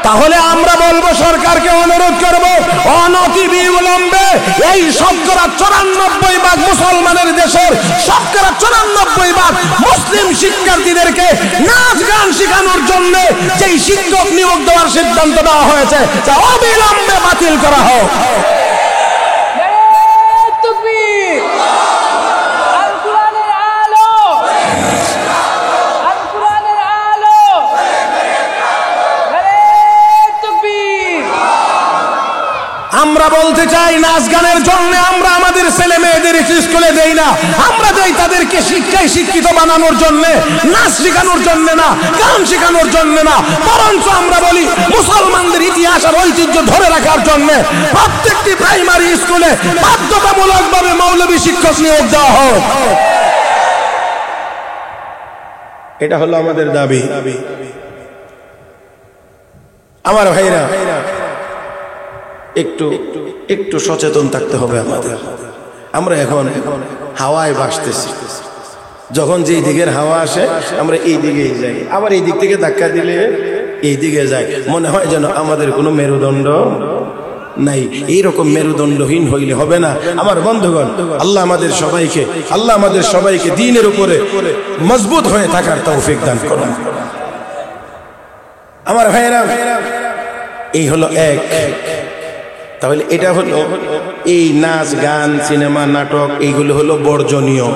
তাহলে আমরা বলবো, সরকারকে অনুরোধ করবো, অনতি বিলম্বে এই 94% মুসলমানের দেশের 94% মুসলিম শিক্ষার্থীদেরকে নাচ গান শেখানোর জন্য যেই শিক্ষক নিয়োগ দেওয়ার সিদ্ধান্ত দেওয়া হয়েছে তা অবিলম্বে বাতিল করা হোক। আমরা বলতে চাই, নাচ গানের জন্য আমরা আমাদের ছেলে মেয়েদের স্কুলে দেই না, আমরা দেই তাদেরকে শিক্ষায় শিক্ষিত বানানোর জন্য, নাচ শেখানোর জন্য না, গান শেখানোর জন্য না। বরঞ্চ আমরা বলি মুসলমানদের ইতিহাস আর ঐতিহ্য ধরে রাখার জন্য প্রত্যেকটি প্রাইমারি স্কুলে বাধ্যতামূলকভাবে মৌলবী শিক্ষক নিয়োগ দেওয়া হোক। এটা হলো আমাদের দাবি। আমার ভাইরা, একটু সচেতন থাকতে হবে আমাদের। আমরা এখন হাওয়ায় ভাসতেছি, যখন যেই দিকের হাওয়া আসে আমরা এই দিকেই যাই, আবার এই দিক থেকে ধাক্কা দিলে এই দিকে যাই, মনে হয় যেন আমাদের কোনো মেরুদণ্ড নাই। এইরকম মেরুদণ্ডহীন হইলে হবে না আমার বন্ধুগণ। আল্লাহ আমাদের সবাইকে দ্বীনের উপরে মজবুত হয়ে থাকার তৌফিক দান করুন। আমার ভাইরা, এই হলো এক। তাহলে এটা হলো এই নাচ গান সিনেমা নাটক এইগুলো হলো বর্জনীয়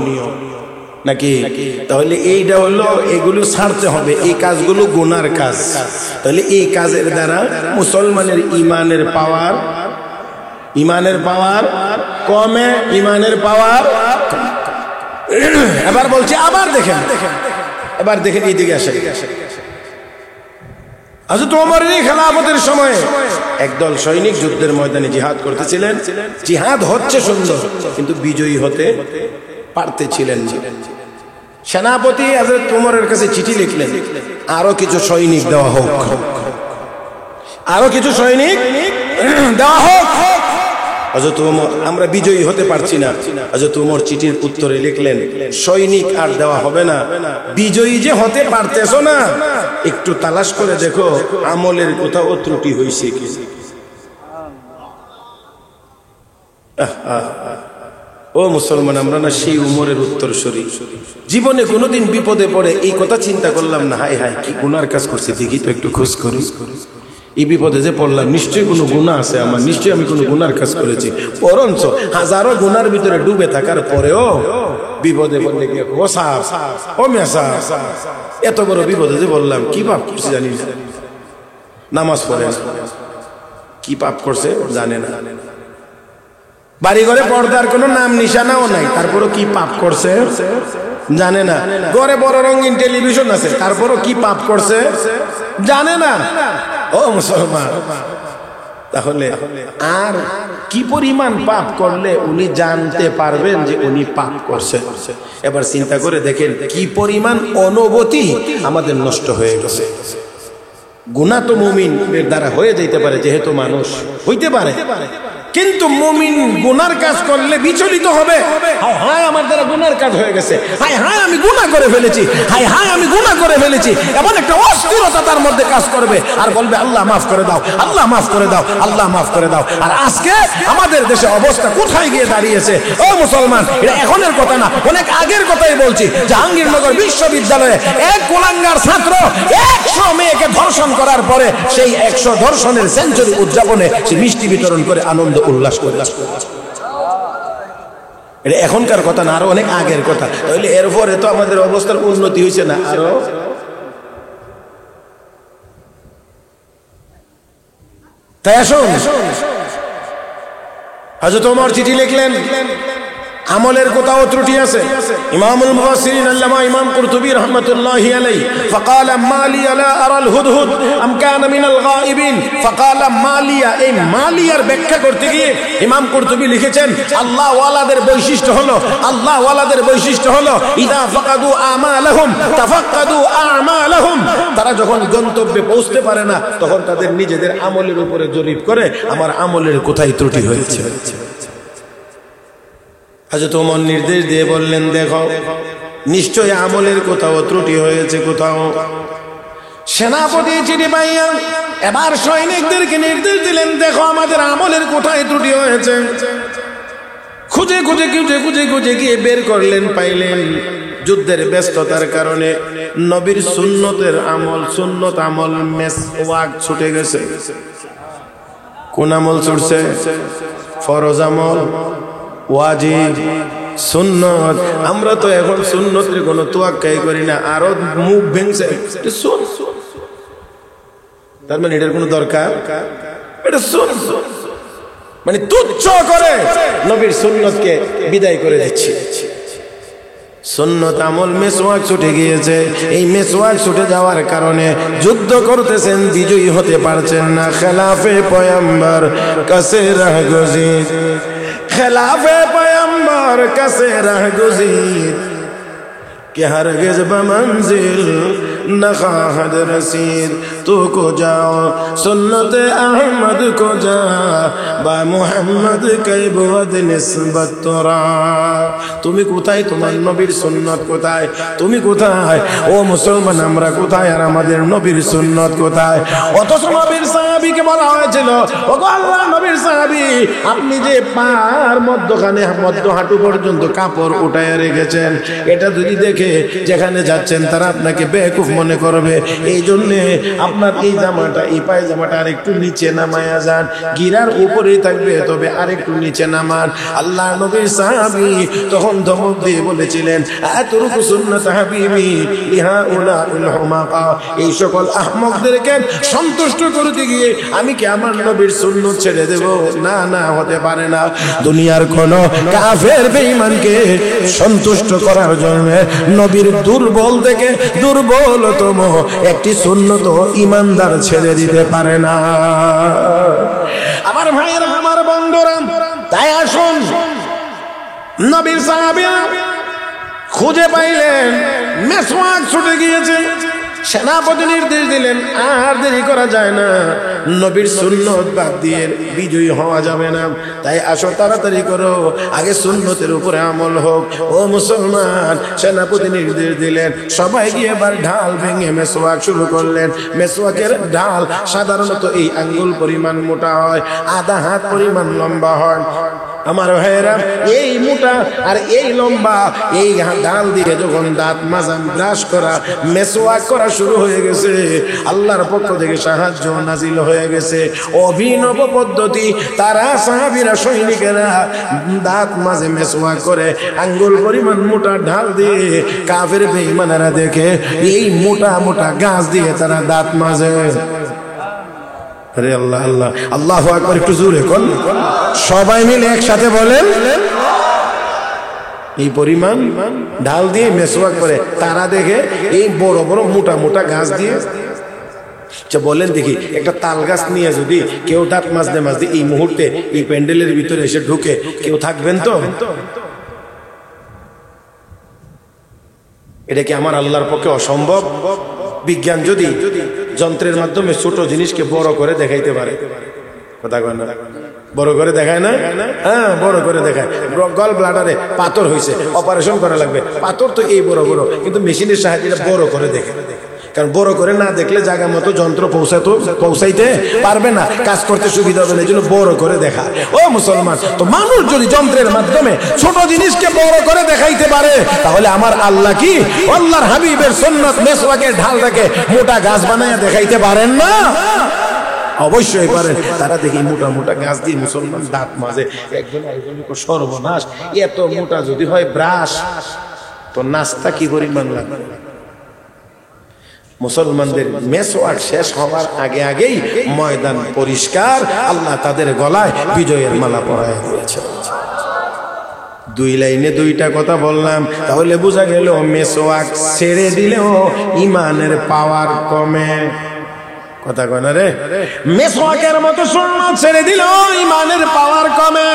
নাকি? তাহলে এইটা হলো এগুলো ছাড়তে হবে, এই কাজগুলো গুনার কাজ। তাহলে এই কাজের দ্বারা মুসলমানের ইমানের পাওয়ার কমে, ইমানের পাওয়ার। এবার বলছি, এবার দেখেন এইদিকে আসে। হযরত ওমরের খেলাফতের সময়ে একদল সৈনিক যুদ্ধের ময়দানে জিহাদ করতেছিলেন। জিহাদ হচ্ছে সুন্দর, কিন্তু বিজয়ী হতে পারতেছিলেন না। সেনাপতি হযরত ওমরের কাছে চিঠি লিখলেন, আরো কিছু সৈনিক দেওয়া হোক, হযরত ওমর, আমরা বিজয়ী হতে পারছি না। হযরত ওমর চিঠির উত্তরে লিখলেন, সৈনিক আর দেওয়া হবে না, বিজয়ী যে হতে পারতেছো না, একটু তালাশ করে দেখো আমলের কোথাও ত্রুটি হয়েছে কি। ও মুসলমান, আমরা না সেই উমরের উত্তরসূরি? জীবনে কোনোদিন বিপদে পড়ে এই কথা চিন্তা করলাম না, হায় হায় কি গুনার কাজ করছি, দেখি তো একটু খোঁজ করি। এই বিপদে যে পড়লাম, নিশ্চয়ই কোনো গুনাহ আছে আমার, নিশ্চয়ই আমি কোনো গুনার কাজ করেছি। বরঞ্চ হাজারো গুনার ভিতরে ডুবে থাকার পরেও বিপদে পড়লে গিয়ে ও সাহেব, ও মিয়া সাহেব, এত বড় বিপদে যে বললাম, কি পাপ করছে জানি না, নামাজ পড়ে কি পাপ করছে জানে না, বাড়ি ঘরে পর্দার কোনো নাম নিশানাও নাই, তারপরও কি পাপ করছে জানে না, ঘরে বড় রঙিন টেলিভিশন আছে, তারপরও কি পাপ করছে জানে না। ও মুসলমান, তাহলে আর কি পরিমাণ পাপ করলে উনি জানতে পারবেন যে উনি পাপ করছে? এবার চিন্তা করে দেখেন কি পরিমাণ অনুভূতি আমাদের নষ্ট হয়ে গেছে। গুনাহ তো মুমিনের দ্বারা হয়ে যেতে পারে, যেহেতু মানুষ হইতে পারে, কিন্তু মুমিন গুনার কাজ করলে বিচলিত হবে। হায় হায় আমার দ্বারা গুনার কাজ হয়ে গেছে, হায় হায় আমি গুনাহ করে ফেলেছি, হায় হায় আমি গুনাহ করে ফেলেছি, এমন একটা অস্থিরতা তার মধ্যে কাজ করবে, আর বলবে আল্লাহ মাফ করে দাও, আল্লাহ মাফ করে দাও, আল্লাহ মাফ করে দাও। আর আজকে আমাদের দেশে অবস্থা কোথায় গিয়ে দাঁড়িয়েছে? ও মুসলমান, এটা এখনের কথা না, অনেক আগের কথাই বলছি। জাহাঙ্গীরনগর বিশ্ববিদ্যালয়ে এক কুলাঙ্গার ছাত্র 100 মেয়েকে ধর্ষণ করার পরে সেই 100 ধর্ষণের সেঞ্চুরি উদযাপনে সে মিষ্টি বিতরণ করে আনন্দ উল্লাস করে। এটা এখনকার কথা না, আরো অনেক আগের কথা। তাহলে এরপরে তো আমাদের অবস্থার উন্নতি হয়েছে না আরো? তাই আসুন, হযরত ওমর চিঠি লিখলেন, আমলের কোথাও ত্রুটি আছে। ইমামুল মুফাসসিরিন আল্লামা ইমাম কুরতুবী রাহমাতুল্লাহি আলাইহি ফাকালা মালিয়া লা আরাল হুদহুদ আম কানা মিনাল গায়িবিন ফাকালা মালিয়া। এই মালিয়ার ব্যাখ্যা করতে গিয়ে ইমাম কুরতুবী লিখেছেন, আল্লাহ ওয়ালাদের বৈশিষ্ট্য হলো ইদা ফাকাদু আমালাহুম তাফাক্কাদু আমালাহুম। তারা যখন গন্তব্যে পৌঁছতে পারে না, তখন তাদের নিজেদের আমলের উপরে জরিপ করে, আমার আমলের কোথায় ত্রুটি হয়েছে। হযরত ওমর নির্দেশ দিয়ে বললেন, দেখো নিশ্চয়ই আমলের কোথাও ত্রুটি হয়েছে, কোথাও। সেনাপতি চিঠি পাইয়া এবার সৈনিকদেরকে নির্দেশ দিলেন, দেখো আমাদের আমলের কোথায় ত্রুটি হয়েছে। খুঁজে গিয়ে বের করলেন, পাইলেন যুদ্ধের ব্যস্ততার কারণে নবীর সুন্নত আমল মেসওয়াক ছুটে গেছে। কোন আমল ছুটছে? ফরজ আমল, ওয়াজিব, সুন্নত। আমরা তো এখন সুন্নতের কোনো তোয়াক্কাই করি না, আরো মুখ ভেঙছে, তার মানে এটার কোনো দরকার, এটা মানে তুচ্ছ করে নবীর সুন্নতকে বিদায় করে দিচ্ছি। সুন্নত আমল মেসওয়াক ছুটে গিয়েছে। এই মেসওয়াক ছুটে যাওয়ার কারণে যুদ্ধ করতেছেন, বিজয়ী হতে পারছেন না। খেলাফে পয়গম্বর কাছে রাহগুজির, খেলাফে পয়গম্বর কাছে রাহগুজির কে হরগিজ বমঞ্জিল नखाहद रसीद तू को जाओ सुन्नत अहमद को जा बा मुहम्मद कै बुअद निस्बत तोरा তুমি কোথায় তোমার নবীর সুন্নাত কোথায় তুমি কোথায় ও মুসলমান আমরা কোথায় আর আমাদের নবীর সুন্নাত কোথায় অথচ নবীর সাহাবীকে বলা হয়েছিল ওগো আল্লাহ নবীর সাহাবী আপনি যে পার মধ্যখানে মধ্য হাঁটু পর্যন্ত কাপড় উঠায় রেখেছেন এটা যদি দেখে যেখানে যাচ্ছেন তারা আপনাকে বেকুফ মনে করবে এই জন্য আপনার এই জামাটা এই পায়জামাটা আরেকটু নিচে নামায়া যান গিরার উপরেই থাকবে তবে আরেকটু নিচে নামান আল্লাহ নবীর সাহাবী তখন ধমক দিয়ে বলেছিলেন আতরুকু সুন্নাত হাবিবি লিহাউলা উল হুমাকা এই সকল আহমকদেরকে সন্তুষ্ট করতে গিয়ে আমি কি আমার নবীর সুন্নাত ছেড়ে দেব না না হতে পারে না দুনিয়ার কোন কাফের বেঈমানকে সন্তুষ্ট করার জন্য নবীর দুর্বল থেকে দুর্বলতম একটি সুন্নত ঈমানদার ছেড়ে দিতে পারে না আমার ভাইয়েরা আমার বন্ধুরা তাই আসুন নবীর সাহাবীরা খুঁজে পাইলেন মেসওয়াক ছুটে গিয়েছে সেনাপতি নির্দেশ দিলেন আর দেরি করা যায় না নবীর সুন্নত বাদ দিয়ে বিজয়ী হওয়া যাবে না তাই আসো তাড়াতাড়ি করো আগে সুন্নতের উপরে আমল হোক ও মুসলমান সেনাপতি নির্দেশ দিলেন সবাই গিয়ে এবার ঢাল ভেঙে মেসওয়াক শুরু করলেন মেসওয়াকের ঢাল সাধারণত এই আঙ্গুল পরিমাণ মোটা হয় আধা হাত পরিমাণ লম্বা হয় আমার ভাইয়েরা এই মোটা আর এই লম্বা এই ঢাল দিয়ে যখন দাঁত মাজাম ব্রাশ করা মেসওয়াক করা শুরু হয়ে গেছে আল্লাহর পক্ষ থেকে সাহায্য নাজিল হয়ে গেছে অভিনব পদ্ধতি তারা সাহাবীরা সৈনিকেরা দাঁত মাঝে মেসওয়াক করে আঙ্গুল পরিমাণ মোটা ঢাল দিয়ে কাফের বেঈমানেরা দেখে এই মোটা মোটা গাছ দিয়ে তারা দাঁত মাজে আরে আল্লাহ আল্লাহ আল্লাহু আকবার একটু জোরে কোন সবাই মিলে একসাথে বলেন এই পরিমাণ ঢাল দিয়ে মেসওয়াক করে তারা দেখে এই বড় বড় মোটা মোটা গাছ দিয়ে বলেন দেখি একটা তাল গাছ নিয়ে যদি কেউ দাঁত মাজতে মাজতে এই মুহূর্তে এই প্যান্ডেলের ভিতরে এসে ঢুকে কেউ থাকবেন তো এটা কি আমার আল্লাহর পক্ষে অসম্ভব বিজ্ঞান যদি যন্ত্রের মাধ্যমে ছোট জিনিসকে বড় করে দেখাইতে পারে কথা কয় না বড় করে দেখায় না হ্যাঁ বড় করে দেখায় গল ব্লাডারে পাথর হয়েছে অপারেশন করা লাগবে পাথর তো এই বড় বড় কিন্তু মেশিনের সাহায্যে বড় করে দেখে কারণ বড় করে না দেখলে জায়গা মতো যন্ত্র পৌঁছাইতে পারবে না কাজ করতে সুবিধা হবে না এই জন্য বড় করে দেখা ও মুসলমান তো মানুষ যদি যন্ত্রের মাধ্যমে ছোট জিনিসকে বড় করে দেখাইতে পারে তাহলে আমার আল্লাহ কি আল্লাহর হাবিবের সুন্নাত মেসওয়াকের ঢালটাকে মোটা গাছ বানায় দেখাইতে পারেন না অবশ্যই পারেন তারা দেখি মোটা মোটা গাছ দিয়ে মুসলমান দাঁত মাজে একজন আরেকজনকে সর্বনাশ এত মোটা যদি হয় ব্রাশ তো নাস্তা কি পরিমাণ লাগবে মুসলমানদের মেসওয়াক শেষ হওয়ার আগে আগেই ময়দান পরিষ্কার আল্লাহ তাদের গলায় বিজয়ের মালা পরায় দিয়েছে দুই লাইনে দুইটা কথা বললাম তাহলে বোঝা গেল মেসওয়াক ছেড়ে দিলেও ঈমানের পাওয়ার কমে কথা কয় না রে মেসওয়াকের মতো সুন্নাত ছেড়ে দিলেও ঈমানের পাওয়ার কমে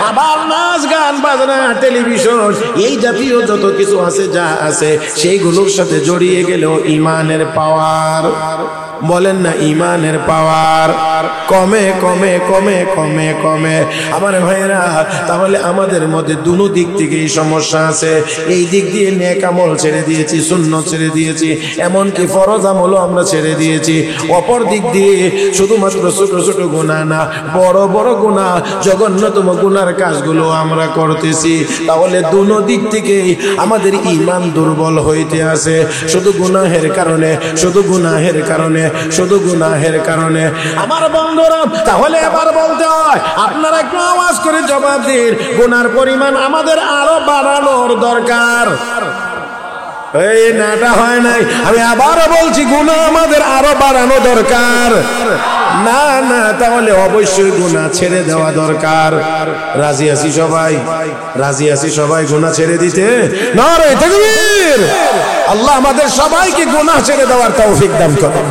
আবার নাচ গান বাজনা টেলিভিশন এই জাতীয় যত কিছু আছে যা আছে সেইগুলোর সাথে জড়িয়ে গেলেও ঈমানের পাওয়ার বলেন না ঈমানের পাওয়ার কমে কমে কমে কমে কমে আমার ভাইয়েরা তাহলে আমাদের মধ্যে দুনো দিক থেকে এই সমস্যা আছে এই দিক দিয়ে নেক আমল ছেড়ে দিয়েছি সুন্নাত ছেড়ে দিয়েছি এমনকি ফরজ আমলও আমরা ছেড়ে দিয়েছি অপর দিক দিয়ে শুধুমাত্র ছোট ছোট গুনাহ না বড় বড় গুনাহ জঘন্যতম গুনার কাজগুলো আমরা করতেছি তাহলে দুনো দিক থেকে আমাদের ঈমান দুর্বল হইতে আছে শুধু গুনাহের কারণে শুধু গুনাহের কারণে শুধু গুনাহের কারণে আমার বন্ধুরা তাহলে এবার বলতে হয় আপনারা একটু আওয়াজ করে জবাব দিন গুনার পরিমাণ আমাদের আরো বাড়ানোর দরকার এই নাটা হয় নাই আমি আবারও বলছি গুনাহ আমাদের আরো বাড়ানো দরকার না না তাহলে অবশ্যই গুনাহ ছেড়ে দেওয়া দরকার রাজি আছি সবাই গুনাহ ছেড়ে দিতে নারে তাকবীর আল্লাহ আমাদের সবাইকে গুনাহ ছেড়ে দেওয়ার তৌফিক দান করুন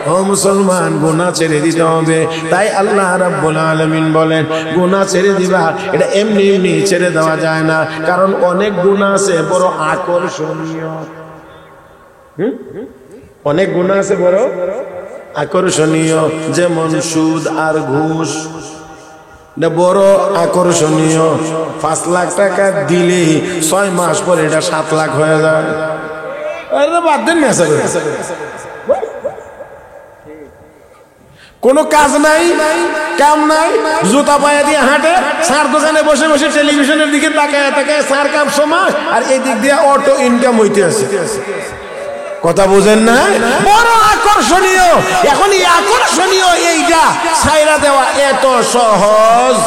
ও মুসলমান গুনাহ ছেড়ে দিতে হবে তাই আল্লাহ রাব্বুল আলামিন বলেন গুনাহ ছেড়ে দিবা এটা এমনি এমনি ছেড়ে দেওয়া যায় না কারণ অনেক গুনাহ আছে বড় আকর্ষণীয় অনেক গুনাহ আছে বড় আকর্ষণীয়, যেমন সুদ আর ঘুষ। বড় আকর্ষণীয়, 5 লাখ টাকা দিলে 6 মাস পরে এটা 7 লাখ হয়ে যায়। বাদ দেন না, কোনো কাজ নাই, কাম নাই, জুতা পায়ে দিয়ে হাঁটে, সার দোকানে বসে বসে টেলিভিশনের দিকে তাকায় তাকায় সার কাপ সময়, আর এই দিক দিয়ে অটো ইনকাম হইতে আছে। কথা বুঝেন না? বড় আকর্ষণীয়। এখন এই আকর্ষণীয় এইটা ছাইরা দেওয়া এত সহজ?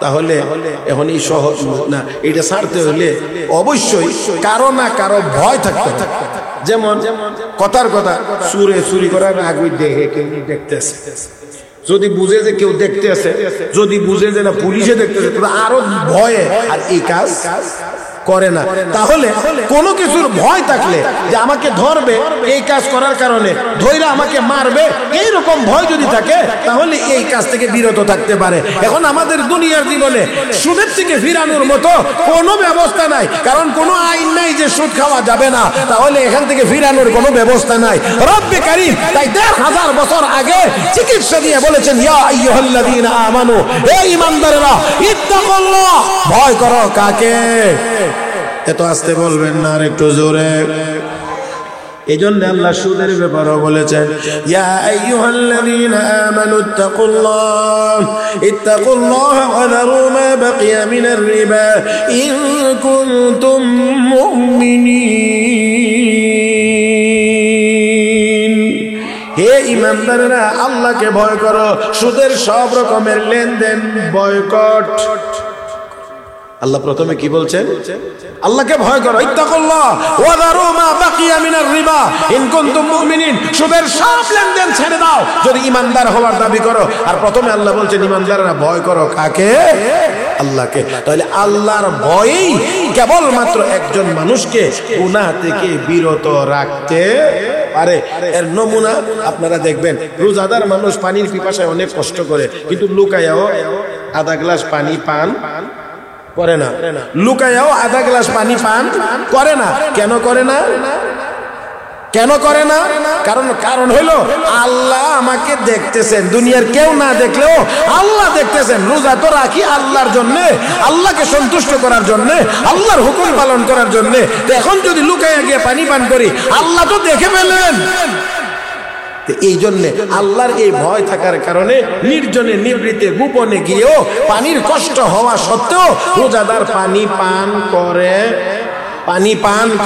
তাহলে এখন এই সহজ না, এটা ছাড়তে হলে অবশ্যই কারো না কারো ভয় থাকতে হবে। যেমন কথার কথা, চুরে চুরি করার আগে দেখে কেউ দেখতেছে, যদি বুঝে যে কেউ দেখতে আছে, যদি বুঝে যে না পুলিশে দেখতেছে, তাহলে আরো ভয়ে আর এই কাজ করে না। তাহলে কোনো কিছুর ভয় থাকলে যে আমাকে ধরবে এই কাজ করার কারণে, ধইরা আমাকে মারবে, এইরকম ভয় যদি থাকে, তাহলে এই কাজ থেকে বিরত থাকতে পারে। এখন আমাদের দুনিয়ার জীবনে সুদের থেকে ফিরানোর মতো কোনো ব্যবস্থা নাই, কারণ কোনো আইন নাই যে সুদ খাওয়া যাবে না, তাহলে এখান থেকে ফিরানোর কোনো ব্যবস্থা নাই। রব্বে কারীম তাই ১৫০০ বছর আগে চিকিৎসা দিয়ে বলেছেন, ইয়া আইয়ুহাল্লাযীনা আমানু, হে ঈমানদারেরা, ইত্তাকুল্লাহ, ভয় করো কাকে? এত আস্তে বলবেন না, আর একটু জোরে। এজন্য আল্লাহ সুদের ব্যাপারেও বলেছেন, ইয়া আইয়ুহাল্লাযীনা আমানু ইত্তাকুল্লাহ ওয়া যারু মা বাকিয়া মিনার রিবা ইন কুনতুম মুমিনিন। হে ঈমানদাররা, আল্লাহকে ভয় করো, সুদের সব রকমের লেনদেন বয়কট। আল্লাহ প্রথমে কি বলছেন? আল্লাহকে ভয় করো, ইত্তাকুল্লাহ ওয়া যারু মা বাকিয়া মিনার রিবা ইন কুনতুম মুমিনিন, সুদের সব লেনদেন ছেড়ে দাও যদি ঈমানদার হওয়ার দাবি করো। আর প্রথমে আল্লাহ বলছেন ঈমানদাররা ভয় করো কাকে? আল্লাহকে। তাহলে আল্লাহর ভয়ই কেবলমাত্র একজন মানুষকে গুনাহ থেকে বিরত রাখতে পারে। এর নমুনা আপনারা দেখবেন, রোজাদার মানুষ পানির পিপাসায় অনেক কষ্ট করে, কিন্তু লুকায়াও আধা গ্লাস পানি পান করে না, লুকায়াও আধা গ্লাস পানি পান করে না। কেন করে না? কেন করে না? কারণ হইল আল্লাহ আমাকে দেখতেছেন, দুনিয়ার কেউ না দেখলেও আল্লাহ দেখতেছেন। রোজা তো রাখি আল্লাহর জন্য, আল্লাহকে সন্তুষ্ট করার জন্য, আল্লাহর হুকুম পালন করার জন্য। এখন যদি লুকাইয়া গিয়ে পানি পান করি, আল্লাহ তো দেখে ফেলেন। এই জন্য আল্লাহর এই ভয় থাকার কারণে নির্জনে নিবৃতে গোপনে গিয়েও পানির কষ্ট হওয়া সত্ত্বেও রোজাদার পানি পান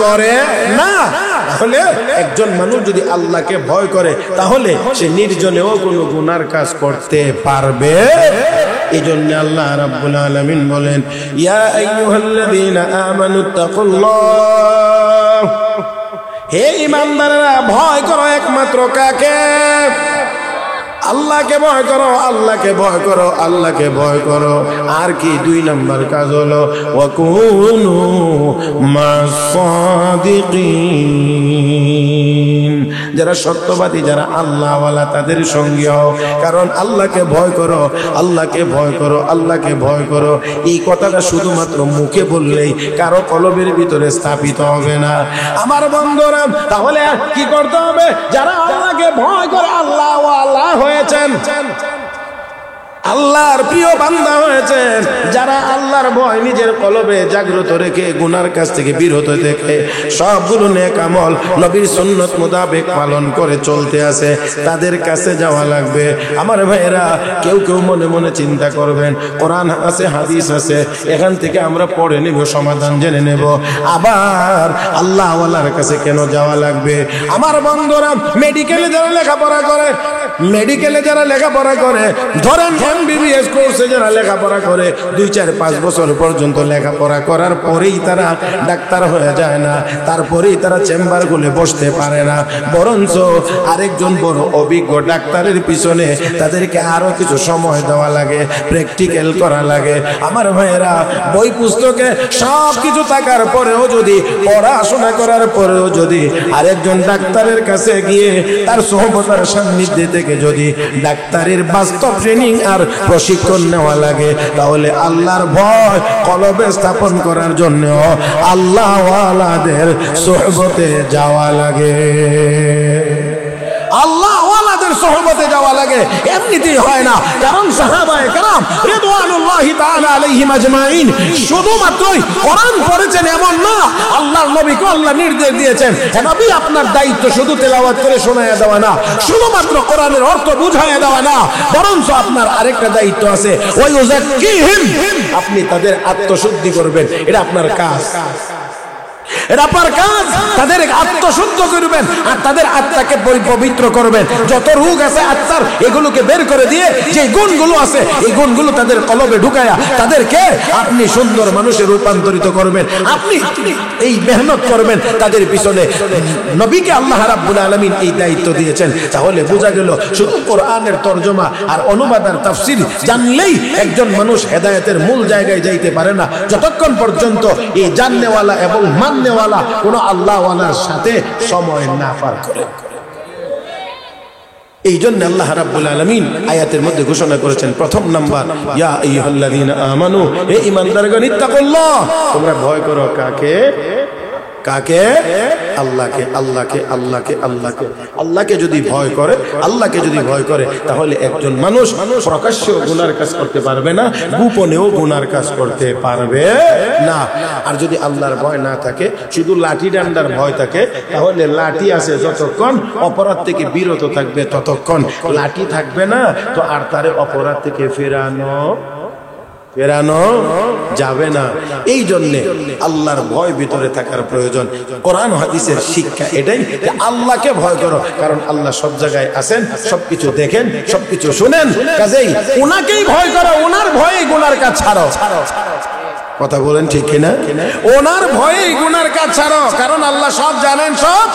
করে না। তাহলে একজন মানুষ যদি আল্লাহকে ভয় করে, তাহলে সে নির্জনেও কোনো গুনার কাজ করতে পারবে। এই জন্য আল্লাহ রাব্বুল আলামিন বলেন, ইয়া আইয়ুহাল্লাযীনা আমানুত্তাকুল্লাহ, হে ঈমানদাররা ভয় করো একমাত্র কাকে? আল্লাহকে ভয় করো, আল্লাহকে ভয় করো, আল্লাহকে ভয় করো। আর কি 2 নম্বর কাজ হলো ওয়াকুনু মাস-সাদিকিন, যারা সত্যবাদী, যারা আল্লাহওয়ালা, তাদের সঙ্গে হও। কারণ আল্লাহকে ভয় করো, আল্লাহকে ভয় করো, আল্লাহকে ভয় করো, এই কথাটা শুধুমাত্র মুখে বললেই কারো কলবের ভিতরে স্থাপিত হবে না আমার বন্ধুরা। তাহলে কি করতে হবে? যারা আল্লাহকে ভয় করে, আল্লাহওয়ালা হয়েছেন, আল্লাহর প্রিয় বান্দা হয়েছেন, যারা আল্লাহর ভয় নিজের কলবে জাগ্রত রেখে গুনার কাছ থেকে বিরত থেকে সবগুলো নেক আমল নবীর সুন্নত মোতাবেক পালন করে চলতে আছে, তাদের কাছে যাওয়া লাগবে। আমার ভাইয়েরা, কেউ কেউ মনে মনে চিন্তা করবেন, কোরআন আছে, হাদিস আছে, এখান থেকে আমরা পড়ে নেব, সমাধান জেনে নেব, আবার আল্লাহওয়ালার কাছে কেন যাওয়া লাগবে? আমার বন্ধুরা, মেডিকেলে যারা লেখাপড়া করে, ধরেন MBBS কোর্সে যারা লেখাপড়া করে, 2, 4, 5 বছর পর্যন্ত লেখাপড়া করার পরেই তারা ডাক্তার হয়ে যায় না, তারপরেই তারা চেম্বার খুলে বসতে পারে না, বরঞ্চ আরেকজন বড় অভিজ্ঞ ডাক্তারের পিছনে তাদেরকে আরো কিছু সময় দেওয়া লাগে, প্র্যাকটিক্যাল করা লাগে। আমার ভাইয়েরা, বই পুস্তকে সব কিছু থাকার পরেও যদি, পড়াশোনা করার পরেও যদি আরেকজন ডাক্তারের কাছে গিয়ে তার সহবতার সান্নিধ্যে থেকে যদি ডাক্তারের বাস্তব ট্রেনিং আর প্রশিক্ষণ নেওয়া লাগে, তাহলে আল্লাহর ভয় কলবে স্থাপন করার জন্য আল্লাহওয়ালাদের সোহবতে যাওয়া লাগে। লাগে, এমনিতেই হয় না। কারণ সাহাবায়ে কেরাম রিদওয়ানুল্লাহি তাআলা আলাইহিম আজমাইন শুধুমাত্রই কোরআন পড়েছেন এমন না, আল্লাহর নবীকে আল্লাহ নির্দেশ দিয়েছেন, হে নবী আপনার দায়িত্ব শুধু তেলাওয়াত করে শোনায়া দেওয়া না, শুধুমাত্র কোরআনের অর্থ বুঝায়া দেওয়া না, বরঞ্চ আপনার আরেকটা দায়িত্ব আছে, ওয়ায়ুযাক্কিহিম, আপনি তাদের আত্মশুদ্ধি করবেন। এটা আপনার কাজ, এটা আপনার কাজ। তাদের আত্মশুদ্ধ করবেন আর তাদের আত্মাকে পবিত্র করবেন। যত রোগ আছে আত্মার, এগুলোকে বের করে দিয়ে যে গুণগুলো আছে এই গুণগুলো তাদের কলবে ঢুকায়া তাদেরকে আপনি সুন্দর মানুষে রূপান্তরিত করবেন। আপনি এই মেহনত করবেন তাদের পিছনে। নবীকে আল্লাহ রাব্বুল আলামিন এই দায়িত্ব দিয়েছেন। তাহলে বোঝা গেল শুধু কোরআনের তরজমা আর অনুবাদ আর তাফসীর জানলেই একজন মানুষ হেদায়েতের মূল জায়গায় যাইতে পারে না, যতক্ষণ পর্যন্ত এই জাননেওয়ালা এবং মাননেওয়ালা কোন আল্লাহওয়ালার সাথে সময় না পার করে। এই জন্য আল্লাহ রাব্বুল আলামিন আয়াতের মধ্যে ঘোষণা করেছেন, প্রথম নাম্বার, ইয়া আইয়ুহাল্লাযীনা আমানু, হে ঈমানদারগণ, ইত্তাকুল্লাহ, তোমরা ভয় করো কাকে? কাকে? আল্লাহকে। আল্লাহকে আল্লাহকে আল্লাহকে আল্লাহকে যদি ভয় করে, আল্লাহকে যদি ভয় করে, তাহলে একজন মানুষ প্রকাশ্য গুনার কাজ করতে পারবে না, গোপনেও গুনার কাজ করতে পারবে না। আর যদি আল্লাহর ভয় না থাকে, শুধু লাঠি ডান্ডার ভয় থাকে, তাহলে লাঠি আছে যতক্ষণ অপরাধ থেকে বিরত থাকবে ততক্ষণ, লাঠি থাকবে না তো আর তারে অপরাধ থেকে ফেরানো যাবে না। এই জন্যে আল্লাহর ভয় ভিতরে থাকার প্রয়োজন। কোরআন হাদিসের শিক্ষা এটাই, আল্লাহকে ভয় করো, কারণ আল্লাহ সব জায়গায় আছেন, সবকিছু দেখেন, সবকিছু শুনেন, কাজেই উনাকেই ভয় করো, ওনার ভয়ে গুনার কাজ ছাড়ো। কথা বলেন ঠিক কিনা? ওনার ভয়ে গুনার কাজ ছাড়ো, কারণ আল্লাহ সব জানেন, সব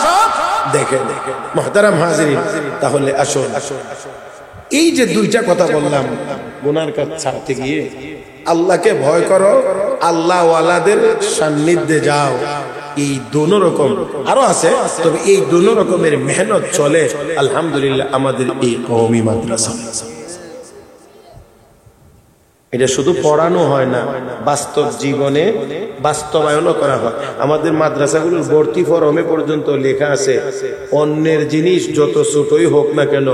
দেখেন। মুহতারাম হাজিরিন, তাহলে আসুন এই যে দুইটা কথা বললাম, গুনার কাজ ছাড়তে গিয়ে আল্লাহকে ভয় করো, আল্লাহ ওয়ালাদের সান্নিধ্যে যাও, এই দোনো রকম আরো আছে, তবে এই দোনো রকমের মেহনত চলে আলহামদুলিল্লাহ আমাদের এই কওমি মাদ্রাসা। এটা শুধু পড়ানো হয় না, বাস্তব জীবনে বাস্তবায়নও করা হয়। আমাদের মাদ্রাসাগুলোর ভর্তি ফরমে পর্যন্ত লেখা আছে, অন্যের জিনিস যত ছোটই হোক না কেন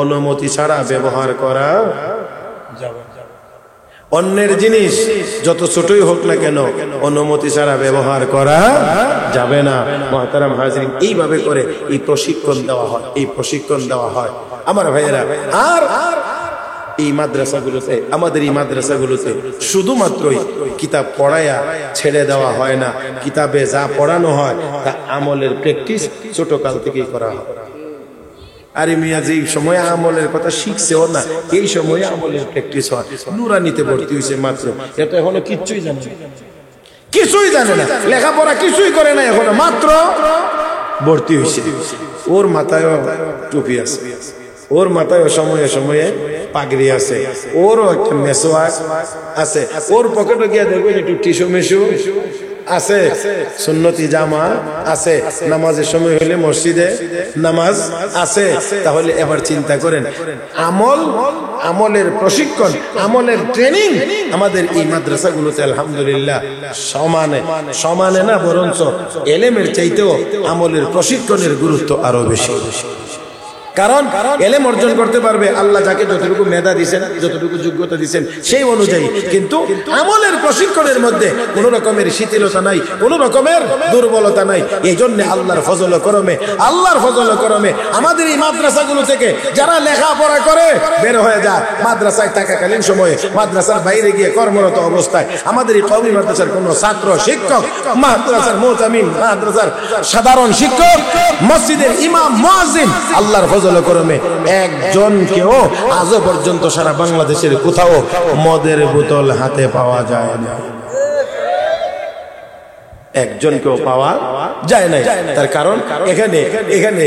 অনুমতি ছাড়া ব্যবহার করা যাবে। অন্যের জিনিস যত ছোটই হোক না কেন অনুমতি ছাড়া ব্যবহার করা যাবে না। মুহতারাম হাজিরিন, এইভাবে করে এই প্রশিক্ষণ দেওয়া হয়, এই প্রশিক্ষণ দেওয়া হয় আমার ভাইয়েরা। আর এই মাদ্রাসাগুলোতে, আমাদের এই মাদ্রাসাগুলোতে শুধুমাত্রই কিতাব পড়ায়া ছেড়ে দেওয়া হয় না, কিতাবে যা পড়ানো হয় তা আমলের প্র্যাকটিস ছোটকাল থেকেই করা হয়। আরে মিয়া, যে সময় আমলের কথা শিখছেও না, এই সময় আমলের প্র্যাকটিস হয়। নুরানিতে ভর্তি হয়েছে মাত্র, এটা এখনো কিচ্ছুই জানে না, কিছুই জানে না, লেখাপড়া কিছুই করে না, এখনো মাত্র ভর্তি হয়েছে। ওর মাথায়ও টুপি আছে, ওর মাথায় সময়ে সময়ে পাগড়ি আছে, ওরও একটা মেসোয়াক আছে, ওর পকেটে গিয়ে দেখবেন একটু টিস্যু মেশু আছে, সুন্নতি জামা আছে, নামাজের সময় হলে মসজিদে নামাজ আছে। তাহলে এবার চিন্তা করেন, আমলের প্রশিক্ষণ, আমলের ট্রেনিং আমাদের এই মাদ্রাসাগুলোতে আলহামদুলিল্লাহ সমানে না, বরঞ্চ এলেমের চাইতেও আমলের প্রশিক্ষণের গুরুত্ব আরো বেশি। কারণ এলেম অর্জন করতে পারবে আল্লাহ যাকে যতটুকু মেধা দিয়েছেন, যতটুকু যোগ্যতা দিয়েছেন সেই অনুযায়ী, কিন্তু আমলের প্রশিক্ষণের মধ্যে কোনো রকমের শিথিলতা নাই, কোনো রকমের দুর্বলতা নাই। এই জন্য আল্লাহর ফজল করমে আমাদের এই মাদ্রাসাগুলো থেকে যারা লেখাপড়া করে বের হয়ে যায়, মাদ্রাসায় থাকাকালীন সময়ে, মাদ্রাসার বাইরে গিয়ে কর্মরত অবস্থায় আমাদের এই কওমি মাদ্রাসার কোনো ছাত্র, শিক্ষক, মাদ্রাসার মুতামিম, মাদ্রাসার সাধারণ শিক্ষক, মসজিদের ইমাম, মুয়াজ্জিন, আল্লাহর করমে একজনকেও আজও পর্যন্ত সারা বাংলাদেশের কোথাও মদের বোতল হাতে পাওয়া যায় না, একজনকেও পাওয়া যায় না। তার কারণ এখানে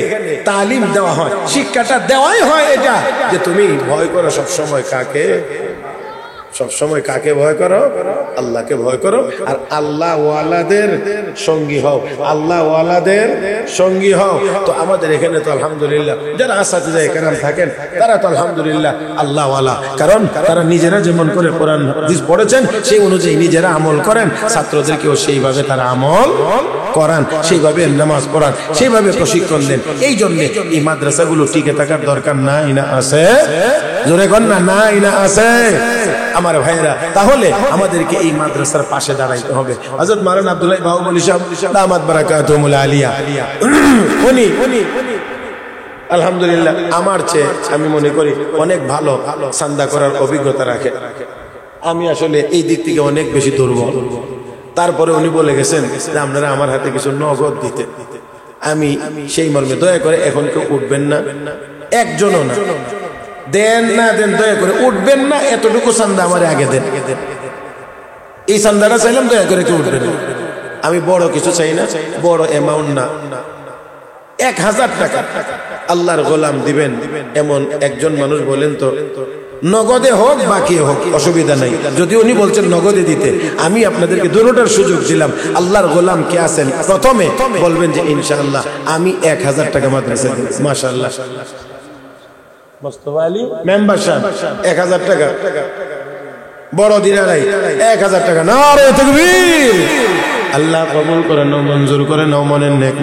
তালিম দেওয়া হয়, শিক্ষাটা দেওয়াই হয় এটা যে তুমি ভয় করো সবসময় কাকে? সবসময় কাকে ভয় করো? আল্লাহকে ভয় করো, আর আল্লাহ ওয়ালাদের সঙ্গী হও, আল্লাহ ওয়ালাদের সঙ্গী হও। তো আমাদের এখানে তো আলহামদুলিল্লাহ যারা আসাতিজা কেরাম থাকেন তারা তো আলহামদুলিল্লাহ আল্লাহ ওয়ালা, কারণ তারা নিজেরা যেমন করে কোরআন হাদিস পড়েছেন সেই অনুযায়ী নিজেরা আমল করেন, ছাত্রদেরকেও সেইভাবে তারা আমল করান, সেইভাবে নামাজ পড়ান, সেইভাবে প্রশিক্ষণ দেন। এই জন্য এই মাদ্রাসাগুলো টিকে থাকার দরকার নাই না আছে? জোরে কর না, নাই না আছে? আমার ভাইরা, তাহলে আমাদেরকে এই মাদ্রাসার পাশে দাঁড়াইতে হবে। হযরত মাওলানা আব্দুল্লাহ বাহুবলী সাহেব দামাত বারাকাতুহুল আলিয়া, উনি আলহামদুলিল্লাহ আমার চেয়ে আমি মনে করি অনেক ভালো চাঁদা করার অভিজ্ঞতা রাখে। আমি আসলে এই দিক থেকে অনেক বেশি দুর্বল। তারপরে উনি বলে গেছেন যে আপনারা আমার হাতে কিছু নগদ দিতে। আমি সেই মর্মে দয়া করে এখন কেউ উঠবেন না, একজনও না, দেন না দেন, দয়া করে উঠবেন না, এতটুকু চাঁদা আমার আগে দেন। এই চাঁদাটা চাইলাম, দয়া করে কেউ উঠবেন না। আমি বড় কিছু চাই না, বড় অ্যামাউন্ট না, 1000 টাকা আল্লাহর গোলাম দিবেন এমন একজন মানুষ বলেন তো, নগদে হোক বাকি হোক অসুবিধা নাই। যদি উনি বলছেন নগদে দিতে, আমি আপনাদেরকে দুটোটার সুযোগ দিলাম। আল্লাহর গোলাম কে আছেন প্রথমে বলবেন যে ইনশাআল্লাহ আমি 1000 টাকা মাদ্রাসা দিই। মাশাআল্লাহ, মুস্তাফা আলী মেম্বার সাহেব 1000 টাকা, বড় দিনারাই 1000 টাকা। নারে তাকবীর! আল্লাহ কবুল করেন, মঞ্জুর করেন, মনের নেক